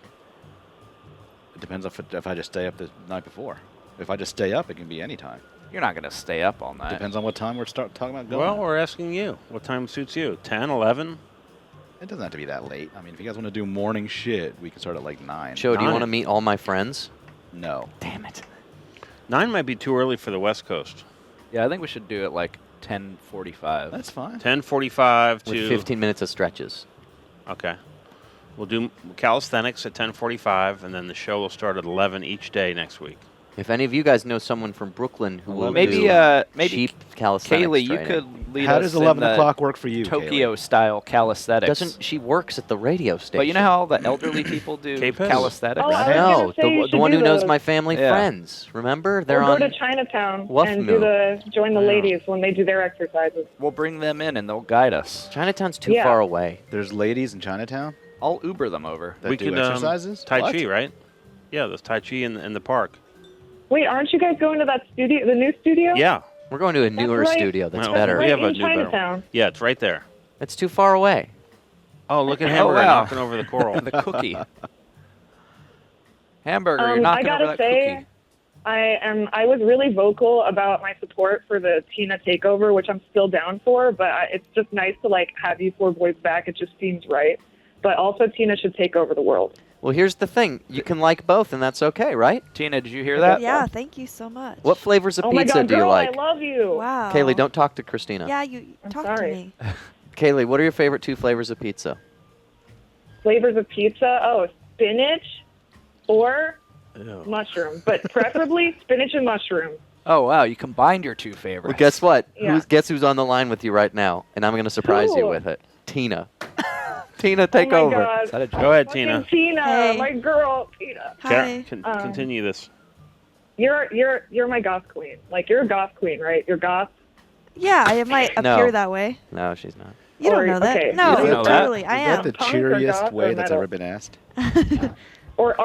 it depends if I just stay up the night before. If I just stay up, it can be any time. You're not going to stay up all night. Depends on what time we're talking about going. Well, we're asking you. What time suits you? 10, 11? It doesn't have to be that late. I mean, if you guys want to do morning shit, we can start at like 9. Joe, do you Nine. want to meet all my friends? No. Damn it. 9 might be too early for the West Coast. Yeah, I think we should do it like 10:45. That's fine. 10:45 With to 15 minutes of stretches. Okay. We'll do calisthenics at 10:45, and then the show will start at 11 each day next week. If any of you guys know someone from Brooklyn who will Maybe, do maybe cheap calisthenics Kaylee, you training. could lead How us does in 11 the o'clock work for you, Tokyo-style calisthenics. Doesn't she works at the radio station? But you know how all the elderly people do K-Piss? calisthenics? Oh, I was No, gonna say you the should one do who knows those. my family Yeah. friends. Remember? They're Or on. go to Chinatown Wolf and Moo. join the ladies when they do their exercises. We'll bring them in and they'll guide us. Chinatown's too Yeah. far away. There's ladies in Chinatown I'll Uber them over. that we do could exercises. Tai What? Chi, right? Yeah, there's Tai Chi in the park. Wait, aren't you guys going to that studio, the new studio? Yeah. We're going to a newer right. studio that's Well, better. We Right have a in new better one. Chinatown. Yeah, it's right there. It's too far away. Oh, look at Oh, Hamburger wow. knocking over the coral. The cookie. Hamburger, you're I knocking gotta over that say, cookie. I was really vocal about my support for the Tina takeover, which I'm still down for. But it's just nice to like have you four boys back. It just seems right. But also, Tina should take over the world. Well, here's the thing. You can like both, and that's okay, right? Tina, did you hear that? Yeah, thank you so much. What flavors of Oh my pizza God, do you girl, like? I love you. Wow. Kaylee, don't talk to Christina. Yeah, you I'm talk sorry. to me. Kaylee, what are your favorite 2 flavors of pizza? Flavors of pizza? Oh, spinach or Ew. mushroom, but preferably spinach and mushroom. Oh, wow, you combined your 2 favorites. Well, guess what? Yeah. Guess who's on the line with you right now? And I'm going to surprise you Who? with it. Tina. Tina, take oh my over. God. Is that a joke? Go ahead, Fucking Tina. Tina, Hey. my girl, Tina. Hi. Continue this. You're my goth queen. Like you're a goth queen, right? You're goth. Yeah, I might No. appear that way. No, she's not. You don't Or- know that. okay. No, You don't know that? totally. I Is am. that the Punk or cheeriest goth way or that's metal? ever been asked? Or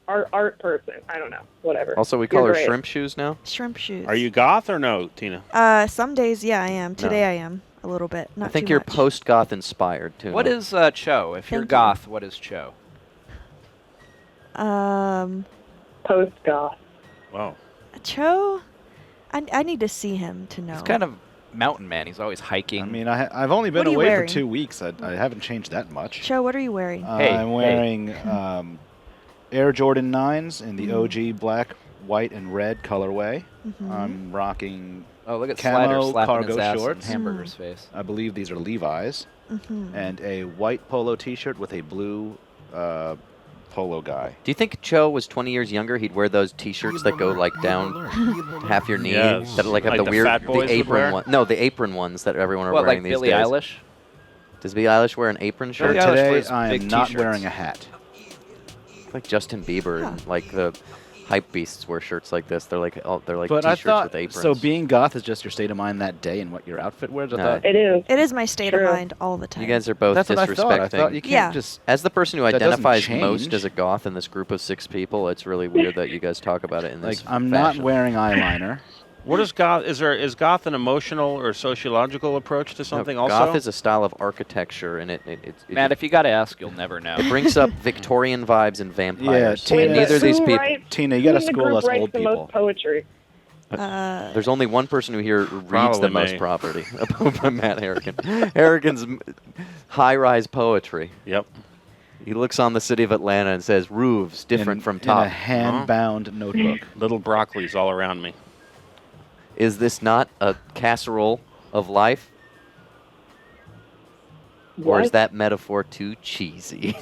art person. I don't know. Whatever. Also, we call You're her great. shrimp shoes now. Shrimp shoes. Are you goth or no, Tina? Some days, yeah, I am. Today, I am a little bit. Not I think too you're much. post-goth inspired, too. What is Cho? If you're Thank you. goth, what is Cho? Post goth. Wow. Cho. I need to see him to know. He's kind of mountain man. He's always hiking. I mean, I've only been What are you away for wearing? 2 weeks. I haven't changed that much. Cho, what are you wearing? Hey, I'm wearing Air Jordan 9s in the OG black, white, and red colorway. I'm rocking, oh, look at camo Slider slapping his cargo ass shorts. in Hamburger's face. I believe these are Levi's, Mm-hmm. and a white polo T-shirt with a blue polo guy. Do you think Cho was 20 years younger? He'd wear those T-shirts that go like down half your knee, Yes. that like have Like the the weird, fat boys would apron wear? one. No, the apron ones that everyone are What, wearing like these Billie days. Eilish? Does Billie Eilish wear an apron shirt? Billie Eilish Today, wears I big am not T-shirts. wearing a hat. Like Justin Bieber and like the hype beasts wear shirts like this. They're like But I T-shirts thought with aprons. so. Being goth is just your state of mind that day and what your outfit wears. I No. thought It is. It is my state True. of mind all the time. You guys are both that's what I disrespecting. thought. I thought you can't Yeah. just. As the person who That doesn't identifies change. most as a goth in this group of 6 people, it's really weird that you guys talk about it in Like this I'm not fashion. wearing eyeliner. What is goth? Is goth an emotional or sociological approach to something? No, Also, goth is a style of architecture, and it Matt, if you got to ask, you'll never know. it brings up Victorian vibes and vampires. Tina- and neither of these Who people. writes- Tina, you got to who in the school group us writes old the people. most poetry? There's only one person who here reads Probably the most me. property. By Matt Harrigan. Harrigan's high-rise poetry. Yep. He looks on the city of Atlanta and says, roofs different from In a top. hand-bound notebook. Little broccolis all around me. Is this not a casserole of life? Or is What? that metaphor too cheesy?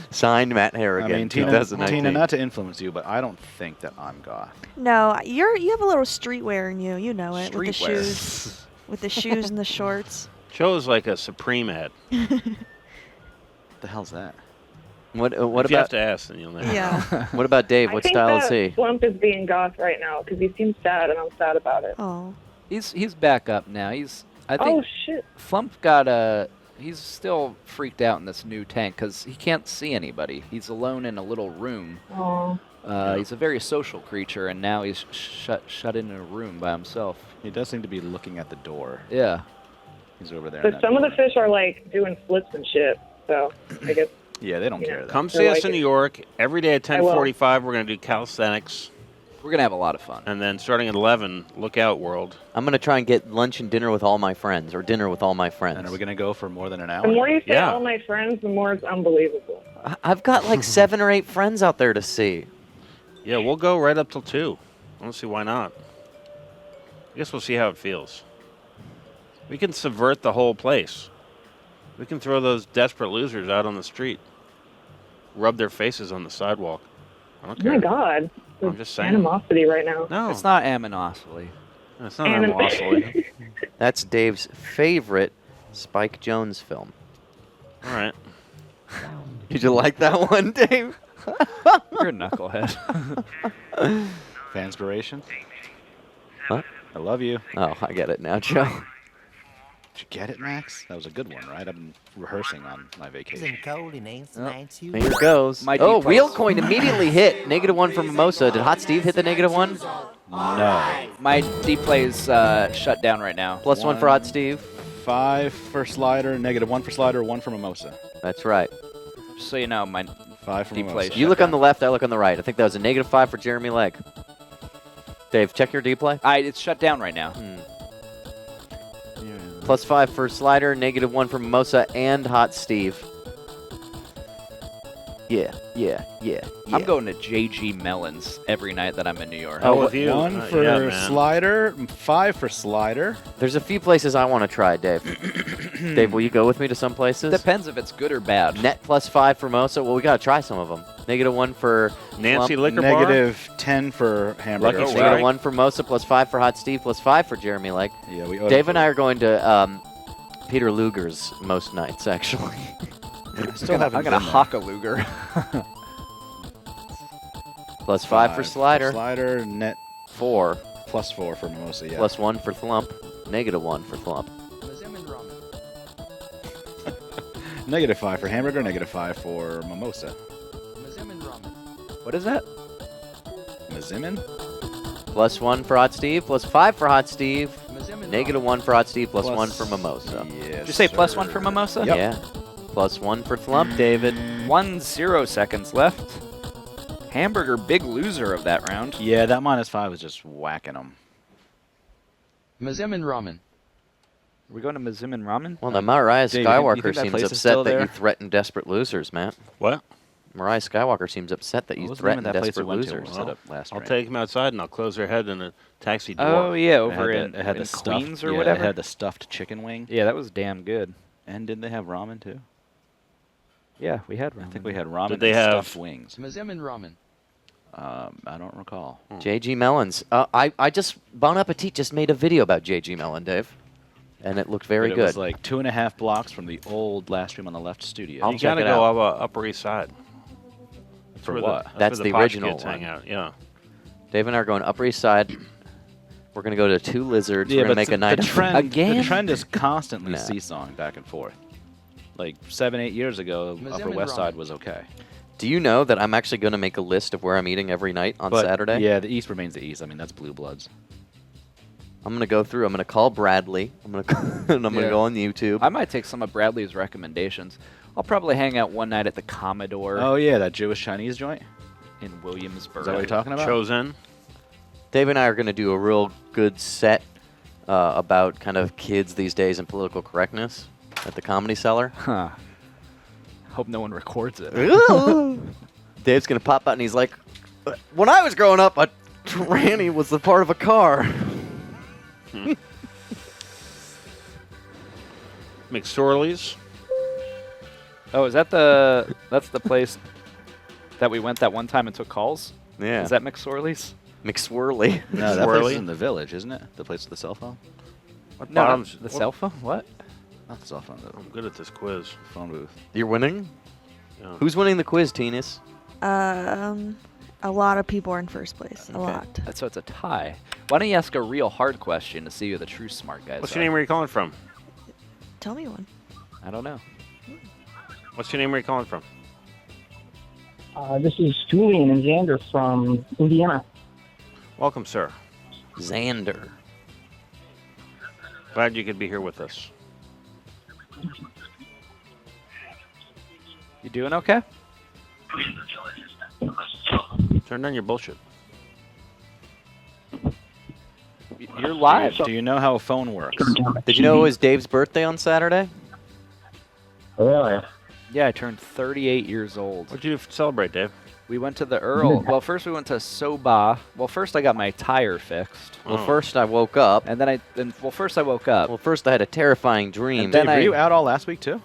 Signed, Matt I Harrigan, mean, Tina, 2019. not to influence you, but I don't think that I'm goth. No, you have a little streetwear in you. You know it with the Streetwear. shoes, with the shoes and the shorts. Joe's like a Supreme ad. What the hell's that? What If you have about to ask, then you'll know. Yeah. what about Dave? I What think style is that he? Slump is being goth right now because he seems sad, and I'm sad about it. Oh. He's back up now. I think Oh shit! Flump got he's still freaked out in this new tank because he can't see anybody. He's alone in a little room. Oh. He's a very social creature, and now he's shut in a room by himself. He does seem to be looking at the door. Yeah. He's over there. But some of the fish are like doing flips and shit. So I guess Yeah, they don't Yeah. care. That. Come They're see us like in it. New York. Every day at I will. 10:45, we're going to do calisthenics. We're going to have a lot of fun. And then starting at 11, look out, world. I'm going to try and get lunch and dinner with all my friends, or dinner with all my friends. And are we going to go for more than an the hour? more you say Yeah. all my friends, the more it's unbelievable. I've got like 7 or 8 friends out there to see. Yeah, we'll go right up till 2. I don't see why not. I guess we'll see how it feels. We can subvert the whole place. We can throw those desperate losers out on the street. Rub their faces on the sidewalk. I don't Oh care. my god. I'm There's just saying. animosity right now. No, It's not aminosity. it's not animosity. That's Dave's favorite Spike Jones film. All right. Did you like that one, Dave? You're a knucklehead. Fanspiration? What? I love you. Oh, I get it now, Joe. Did you get it, Max? That was a good one, right? I've been rehearsing on my vacation. Here goes. My Oh, deep wheel place. coin immediately hit. -1 for Mimosa. Did Hot Steve hit the -1? No. My D play's shut down right now. +1 for Hot Steve. 5 for slider, -1 for slider, 1 for mimosa. That's right. Just so you know, my 5 for Deep mimosa. play. You look on the left, I look on the right. I think that was a -5 for Jeremy Legg. Dave, check your D play. it's shut down right now. +5 for Slider, -1 for Mimosa and Hot Steve. Yeah. I'm going to JG Melons every night that I'm in New York. Oh, with you. 1 for yeah, man. slider, 5 for slider. There's a few places I want to try, Dave. Dave, will you go with me to some places? Depends if it's good or bad. Net +5 for Mimosa. Well, we got to try some of them. -1 for Nancy Flump. Liquor Bar. -10 for hamburger. Lucky -1 Strike. for Mimosa, +5 for Hot Steve, +5 for Jeremy Legg. Yeah, we Dave and I are going to Peter Luger's most nights, actually. still haven't I'm gonna been there. hock a Luger. +5 for Slider, Slider, net 4, +4 for mimosa, yeah. +1 for Flump, -1 for Flump. -5 for hamburger, -5 for mimosa. What is that? Mazimin? +1 for Hot Steve, +5 for Hot Steve, -1 for Hot Steve, +1 for Mimosa. Yes, Did you say sir. +1 for Mimosa? Yep. Yeah. +1 for Flump, David. 1-0 seconds left. Hamburger, big loser of that round. Yeah, that -5 was just whacking them. Mazimin ramen. Are we going to Mazimin Ramen? Well, now Mariah Dave, you Skywalker think that seems place is upset still that you there? threaten desperate losers, Matt. What? Mariah Skywalker seems upset that What you was the name threaten of that place we desperate went to losers. when we set up last I'll train? take them outside and I'll close their head in a taxi door. Oh, yeah, It over had in, the, it had in the Queens stuffed, or yeah, whatever. It had the stuffed chicken wing. Yeah, that was damn good. And didn't they have ramen too? Yeah, we had ramen. I think we had ramen Did they and have- stuffed wings. Mazimin ramen. I don't recall. JG Mellons. I just, Bon Appetit just made a video about JG Mellon, Dave. And it looked very But good. It was like 2.5 blocks from the old last room on the left studio. I'll You check gotta it go out. up Upper East Side. That's For where what? That's where the posh original kids hang one. out. Yeah. Dave and I are going Upper East Side. We're going to go to Two Lizards. Yeah, We're going but to make a night the of trend, again. The trend is constantly Nah. seesawing back and forth. Like 7-8 years ago, Mazimin Upper West ramen. Side was okay. Do you know that I'm actually going to make a list of where I'm eating every night on But Saturday? yeah, the East remains the East. I mean, that's Blue Bloods. I'm going to go through. I'm going to call Bradley. I'm going to and I'm going to Yeah. go on YouTube. I might take some of Bradley's recommendations. I'll probably hang out one night at the Commodore Oh yeah, that Jewish Chinese joint. in Williamsburg. Is that what you're talking about? Chosen. Dave and I are going to do a real good set about kind of kids these days and political correctness at the Comedy Cellar. Huh. Hope no one records it. Dave's going to pop out and he's like, when I was growing up, a tranny was the part of a car. McSorley's. Oh, that's the place that we went that one time and took calls? Yeah. Is that McSorley's? McSwirly. No, that Swirly. place is in the village, isn't it? The place with the cell phone? No, bottoms- the cell phone? What? Not the cell phone, the I'm good at this quiz. phone booth. You're winning? Yeah. Who's winning the quiz, Tinas? A lot of people are in first place. A Okay. lot. So it's a tie. Why don't you ask a real hard question to see who the true smart guys What's are? your name? Where are you calling from? Tell me one. I don't know. What's your name? Where are you calling from? This is Julian and Xander from Indiana. Welcome, sir. Xander. Glad you could be here with us. You doing okay? Turn down your bullshit. You're live. Do you know how a phone works? Did you know it was Dave's birthday on Saturday? Really? Yeah, I turned 38 years old. What'd you do to celebrate, Dave? We went to the Earl. Well, first we went to Soba. Well, first I got my tire fixed. Well, Oh. first I woke up. And then first I woke up. Well, first I had a terrifying dream. And then Dave, were you out all last week too?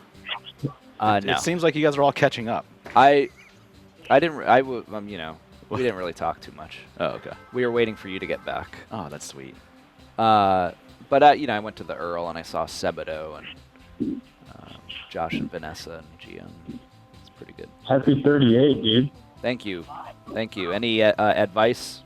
No. It seems like you guys are all catching up. I didn't, we didn't really talk too much. Oh, okay. We were waiting for you to get back. Oh, that's sweet. But I went to the Earl and I saw Sebado and Josh and Vanessa and Gian. It's pretty good. Happy 38, dude. Thank you. Any advice?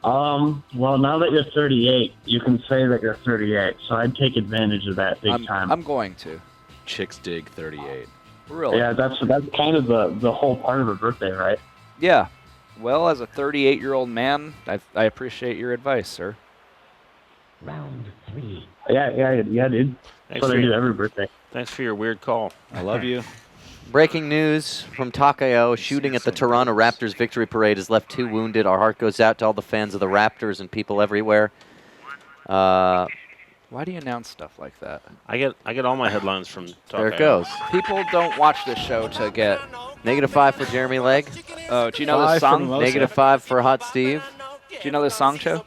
Well, now that you're 38, you can say that you're 38. So I'd take advantage of that big time. I'm going to. Chicks dig 38. Really? Yeah, that's kind of the whole part of a birthday, right? Yeah. Well, as a 38-year-old man, I appreciate your advice, sir. Yeah, dude. That's Thanks what for, I do your, every birthday. thanks for your weird call. I love you. Breaking news from Takayo. Shooting at the Toronto Raptors victory parade has left 2 wounded. Our heart goes out to all the fans of the Raptors and people everywhere. Why do you announce stuff like that? I get all my headlines from There it Talk goes. People don't watch this show to get. -5 for Jeremy Legg. Oh, do you know this 5 for song? Mimosa. -5 for Hot Steve. Do you know this song, Joe?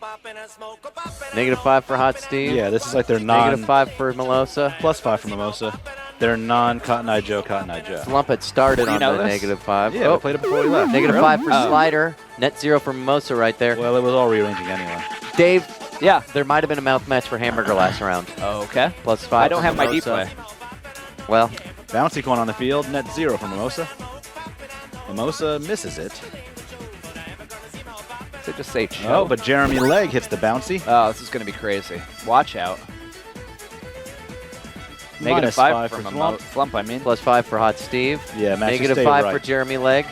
-5 for Hot Steve. Yeah, this is like their non... -5 for Melosa. +5 for Mimosa. They're non-Cotton Eye Joe, Cotton Eye Joe. Slump it started You on know the this? -5. Yeah, we played it before we left. -5 for Oh. Slider. Net 0 for Mimosa right there. Well, it was all rearranging anyway. Dave, Yeah. there might have been a mouth match for Hamburger last round. Oh, okay. +5 I don't for have my Mimosa. deplay. Well, Bouncy coin on the field, net 0 for Mimosa. Mimosa misses it. So just say Joe. Oh, but Jeremy Legg hits the bouncy. Oh, this is going to be crazy. Watch out. Minus -5 5 from for a Flump. Flump, I mean. +5 for Hot Steve. Yeah, Max, you stay -5 right. for Jeremy Legg.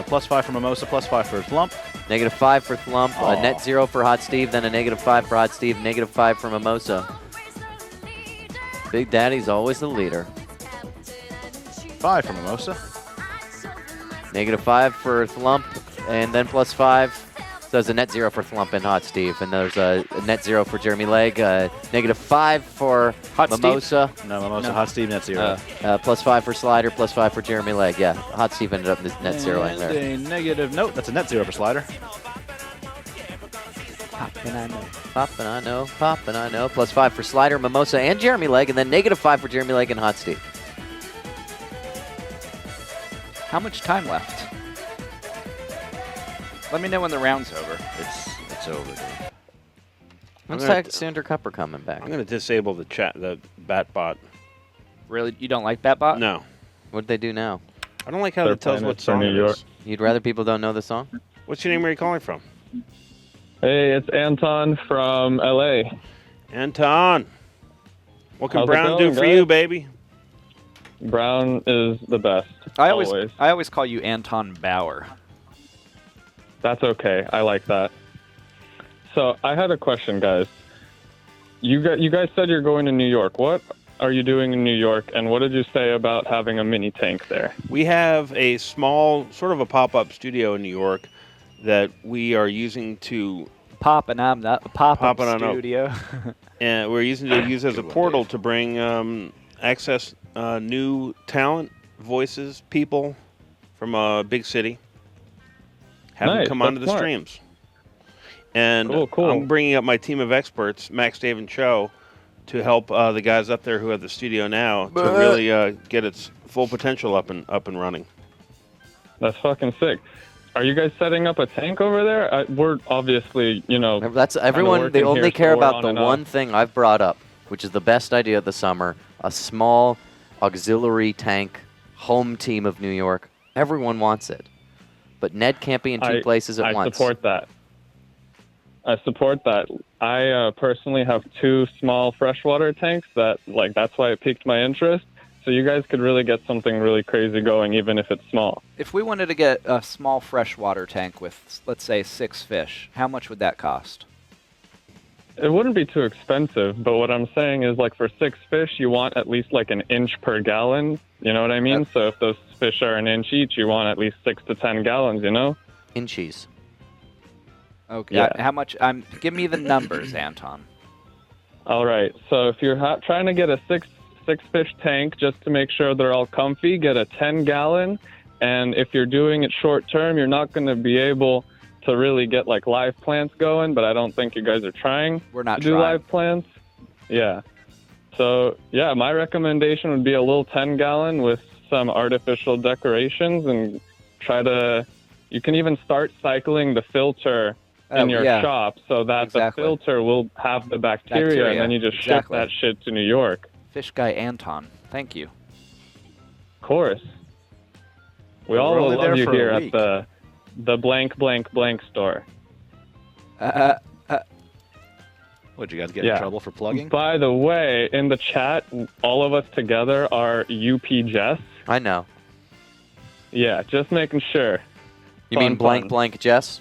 +5 for Mimosa, +5 for Flump. -5 for Flump. Aw. Net 0 for Hot Steve. Then a -5 for Hot Steve. -5 for Mimosa. Big Daddy's always the leader. 5 for Mimosa. -5 for Flump. And then +5. So there's a net 0 for Flump and Hot Steve. And there's a net 0 for Jeremy Legg. -5 for Hot Steve? Mimosa. No, Mimosa, No. Hot Steve, net 0. +5 for Slider. +5 for Jeremy Legg. Yeah, Hot Steve ended up net 0ing And there. a negative note. That's a net 0 for Slider. Poppin' I know. +5 for Slider, Mimosa, and Jeremy Legg. And then -5 for Jeremy Legg and Hot Steve. How much time left? Let me know when the round's over. It's over, dude. When's gonna- Alexander Cupper coming back? I'm gonna disable the bat bot. Really? You don't like Batbot? No, What'd they do now? I don't like how They're it tells playing what it for song New it York. is. You'd rather people don't know the song? What's your name? Where are you calling from? Hey, it's Anton from LA. Anton. What can How's it Brown do going, for guys? you, baby? Brown is the best. I always call you Anton Bauer. That's okay. I like that. So I had a question, guys. You guys said you're going to New York. What are you doing in New York, and what did you say about having a mini tank there? We have a small, sort of a pop-up studio in New York that we are using to Popping on the pop-up Popping on up. studio. and we're using to use as a portal to bring access new talent, voices, people from a big city. Have them Nice, come that's onto the smart. streams. And Cool. I'm bringing up my team of experts, Max, Dave, and Cho, to help the guys up there who have the studio now to really get its full potential up and running. That's fucking sick. Are you guys setting up a tank over there? We're obviously, That's everyone. They working only here, care so we're about on the and one off. thing I've brought up, which is the best idea of the summer: a small auxiliary tank home team of New York. Everyone wants it, but Ned can't be in two places at once. I support that. I personally have 2 small freshwater tanks that's why it piqued my interest. So you guys could really get something really crazy going, even if it's small. If we wanted to get a small freshwater tank with, let's say, 6 fish, how much would that cost? It wouldn't be too expensive, but what I'm saying is, for 6 fish, you want at least an inch per gallon. You know what I mean? So if those fish are an inch each, you want at least 6 to 10 gallons. Inchies. Okay. Yeah. How much? Give me the numbers, Anton. All right. So if you're trying to get a six fish tank, just to make sure they're all comfy, get a 10 gallon. And if you're doing it short term, you're not going to be able to really get live plants going. But I don't think you guys are trying. We're not to do trying. live plants. Yeah. So yeah, my recommendation would be a little 10 gallon with some artificial decorations, and you can even start cycling the filter in your shop so that the filter will have the bacteria, and then you just ship that shit to New York. Fish guy Anton, thank you. Of course. We all only love there you for a here week. at the blank blank blank store. Would you guys get in trouble for plugging? By the way, in the chat, all of us together are UP Jess. I know. Yeah, just making sure. You mean blank blank Jess?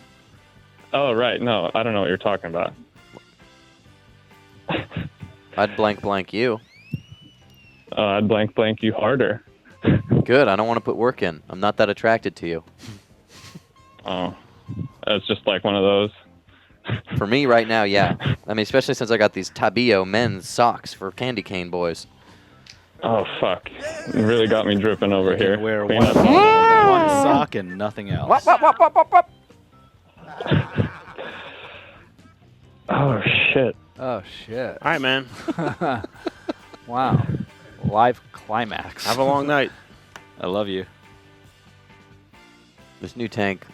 Oh, right. No, I don't know what you're talking about. I'd blank blank you. I'd blank blank you harder. Good. I don't want to put work in. I'm not that attracted to you. Oh, it's just one of those. For me right now, yeah. I mean, especially since I got these Tabio men's socks for candy cane boys. Oh, fuck. You really got me dripping over You can here. wear Clean one up. sock and nothing else. Oh, shit. Oh, shit. All right, man. Wow. Live climax. Have a long night. I love you. This new tank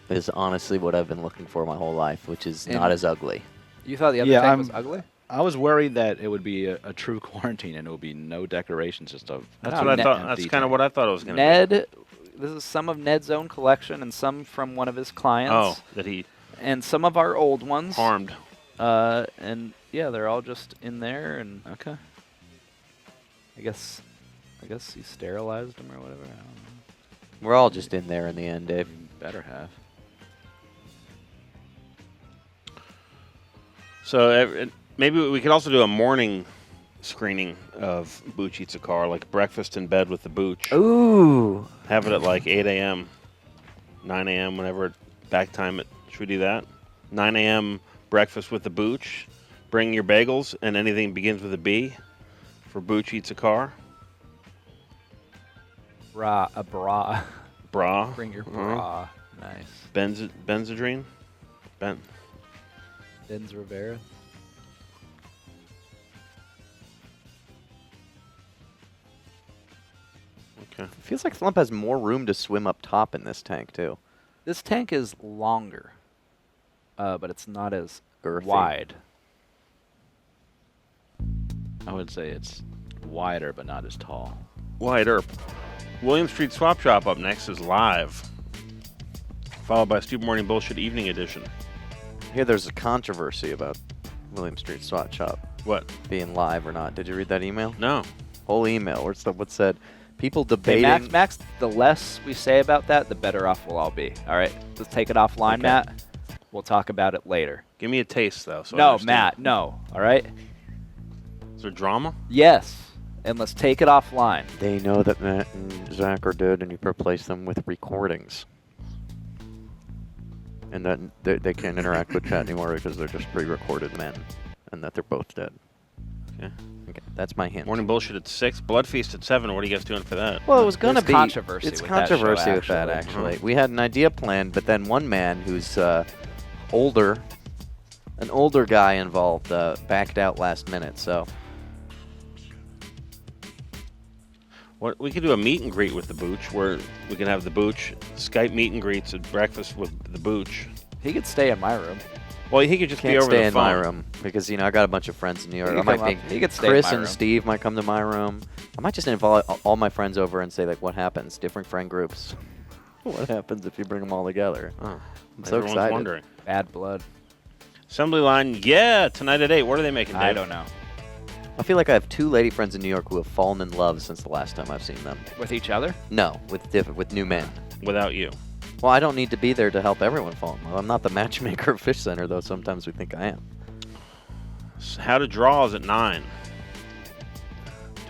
is honestly what I've been looking for my whole life, which is not as ugly. You thought the other tank was ugly? I was worried that it would be a true quarantine and it would be no decorations, just a. That's what I thought. That's kind of what I thought it was going to Ned, this is some of Ned's own collection and some from one of his clients. Oh, that he and some of our old ones. harmed. And yeah, they're all just in there, and okay. I guess he sterilized them or whatever. I don't know. We're all just in there in the end, Dave. Better have. So maybe we could also do a morning screening of Booch Eats a Car, like breakfast in bed with the Booch. Ooh. Have it at 8 a.m., 9 a.m., whenever back time. Should we do that? 9 a.m. breakfast with the Booch. Bring your bagels and anything begins with a B for Booch Eats a Car. Bra. Bra. Bring your bra. Nice. Benzedrine. Benz Rivera. Okay. It feels like Slump has more room to swim up top in this tank, too. This tank is longer, but it's not as Girthy. wide. I would say it's wider, but not as tall. Wider. William Street Swap Shop up next is live, followed by Stupid Morning Bullshit Evening Edition. Here there's a controversy about William Street Swap Shop. What? Being live or not. Did you read that email? No. Whole email. Where what said, people Hey, debating... Max, the less we say about that, the better off we'll all be. All right? Let's take it offline, Okay. Matt. We'll talk about it later. Give me a taste, though. So I No, understand. Matt, no. All right? Is there drama? Yes. And let's take it offline. They know that Matt and Zach are dead, and you replace them with recordings. and that they can't interact with chat anymore because they're just pre-recorded men, and that they're both dead. Okay. Okay, that's my hint. Morning Bullshit at 6. Blood Feast at 7. What are you guys doing for that? Well, it was gonna There's be controversy It's with that show, controversy with that actually. actually. We had an idea planned, but then one man who's older, an older guy involved, backed out last minute. So What we could do a meet and greet with the Booch, where we can have the Booch Skype meet and greets at breakfast with the Booch. He could stay in my room. Well, he could just be can't over stay the in phone. my room because I got a bunch of friends in New York. He I could might come think up- he could stay in Chris my and room. Steve might come to my room. I might just invite all my friends over and say like, what happens? Different friend groups. What happens if you bring them all together? Oh, I'm so everyone's excited. wondering. Bad blood. Assembly line, yeah, tonight at 8. What are they making, Dave? I don't know. I feel like I have 2 lady friends in New York who have fallen in love since the last time I've seen them. With each other? No, with new men. Without you. Well, I don't need to be there to help everyone fall in love. I'm not the matchmaker of Fishcenter, though sometimes we think I am. How to draw is at 9.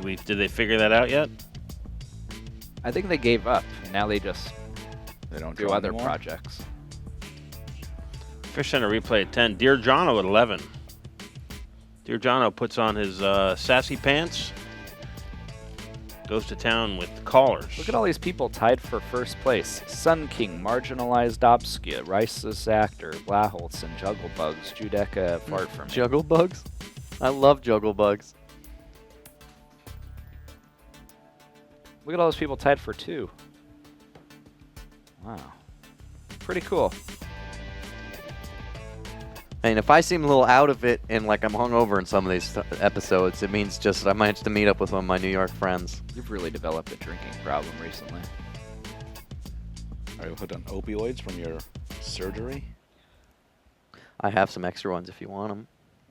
Did they figure that out yet? I think they gave up. And now they just They don't do draw other anymore? projects. Fish Center replay at 10. Dear Jono at 11. Dear Jono puts on his sassy pants. Goes to town with callers. Look at all these people tied for first place. Sun King, Marginalized Obscure, Riceless Actor, Blaholtz, and Jugglebugs, Judecca, Fart from me. Juggle bugs? I love juggle bugs. Look at all those people tied for 2. Wow. Pretty cool. And if I seem a little out of it and like I'm hungover in some of these episodes, it means just I might have to meet up with one of my New York friends. You've really developed a drinking problem recently. Are you hooked on opioids from your surgery? I have some extra ones if you want them.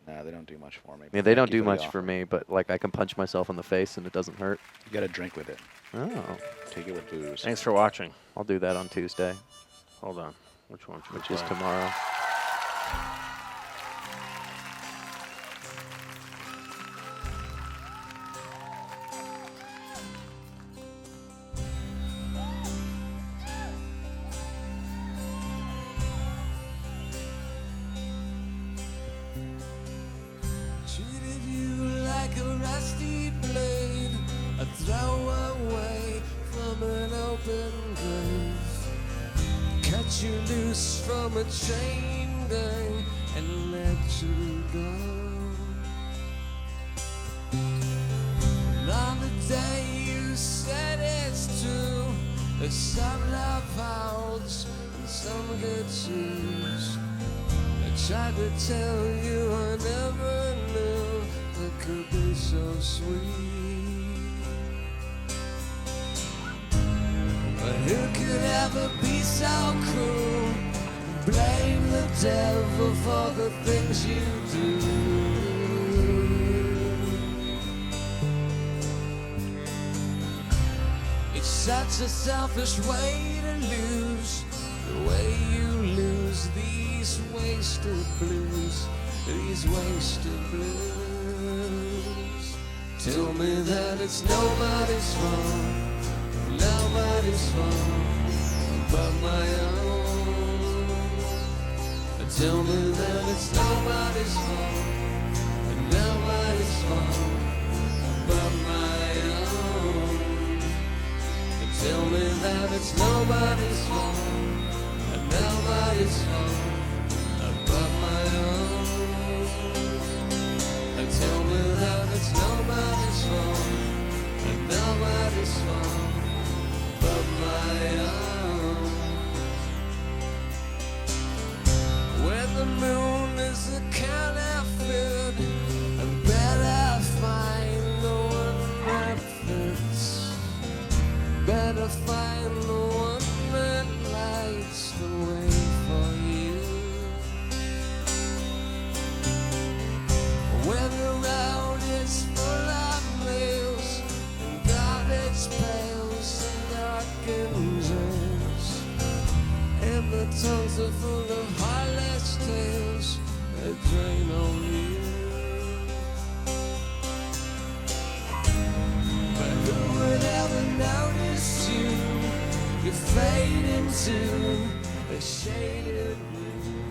Nah, they don't do much for me. Yeah, they don't Thank you do the much for offer. me, but like I can punch myself in the face and it doesn't hurt. You gotta drink with it. Oh, Take it with booze. Thanks for watching. I'll do that on Tuesday, Hold on. Which one? should we which is play? tomorrow. Treated you like a rusty blade, a throw away from an open grave. Cut you loose from a chain gang and let you go. And on the day you said it's true, there's some love hounds and some good shoes. I tried to tell you I never knew it could be so sweet. But who could ever be so cruel? Blame the devil for the things you do. It's such a selfish way to lose, the way you lose these wasted blues, these wasted blues. Tell me that it's nobody's fault, nobody's fault but my own. Tell me that it's nobody's fault, nobody's fault but my own. Tell me that it's nobody's fault, nobody's fault but my own. Tell me that it's nobody's fault, nobody's fault but my own. When the moon is a counterfeit, I better find the one that fits. Better find the one that lights the way for you. When the road is full of nails, and garbage pails and darkened jails, and the tongues are full of heartless tales that drain on you. But who would ever notice you? You fade into a shaded blue.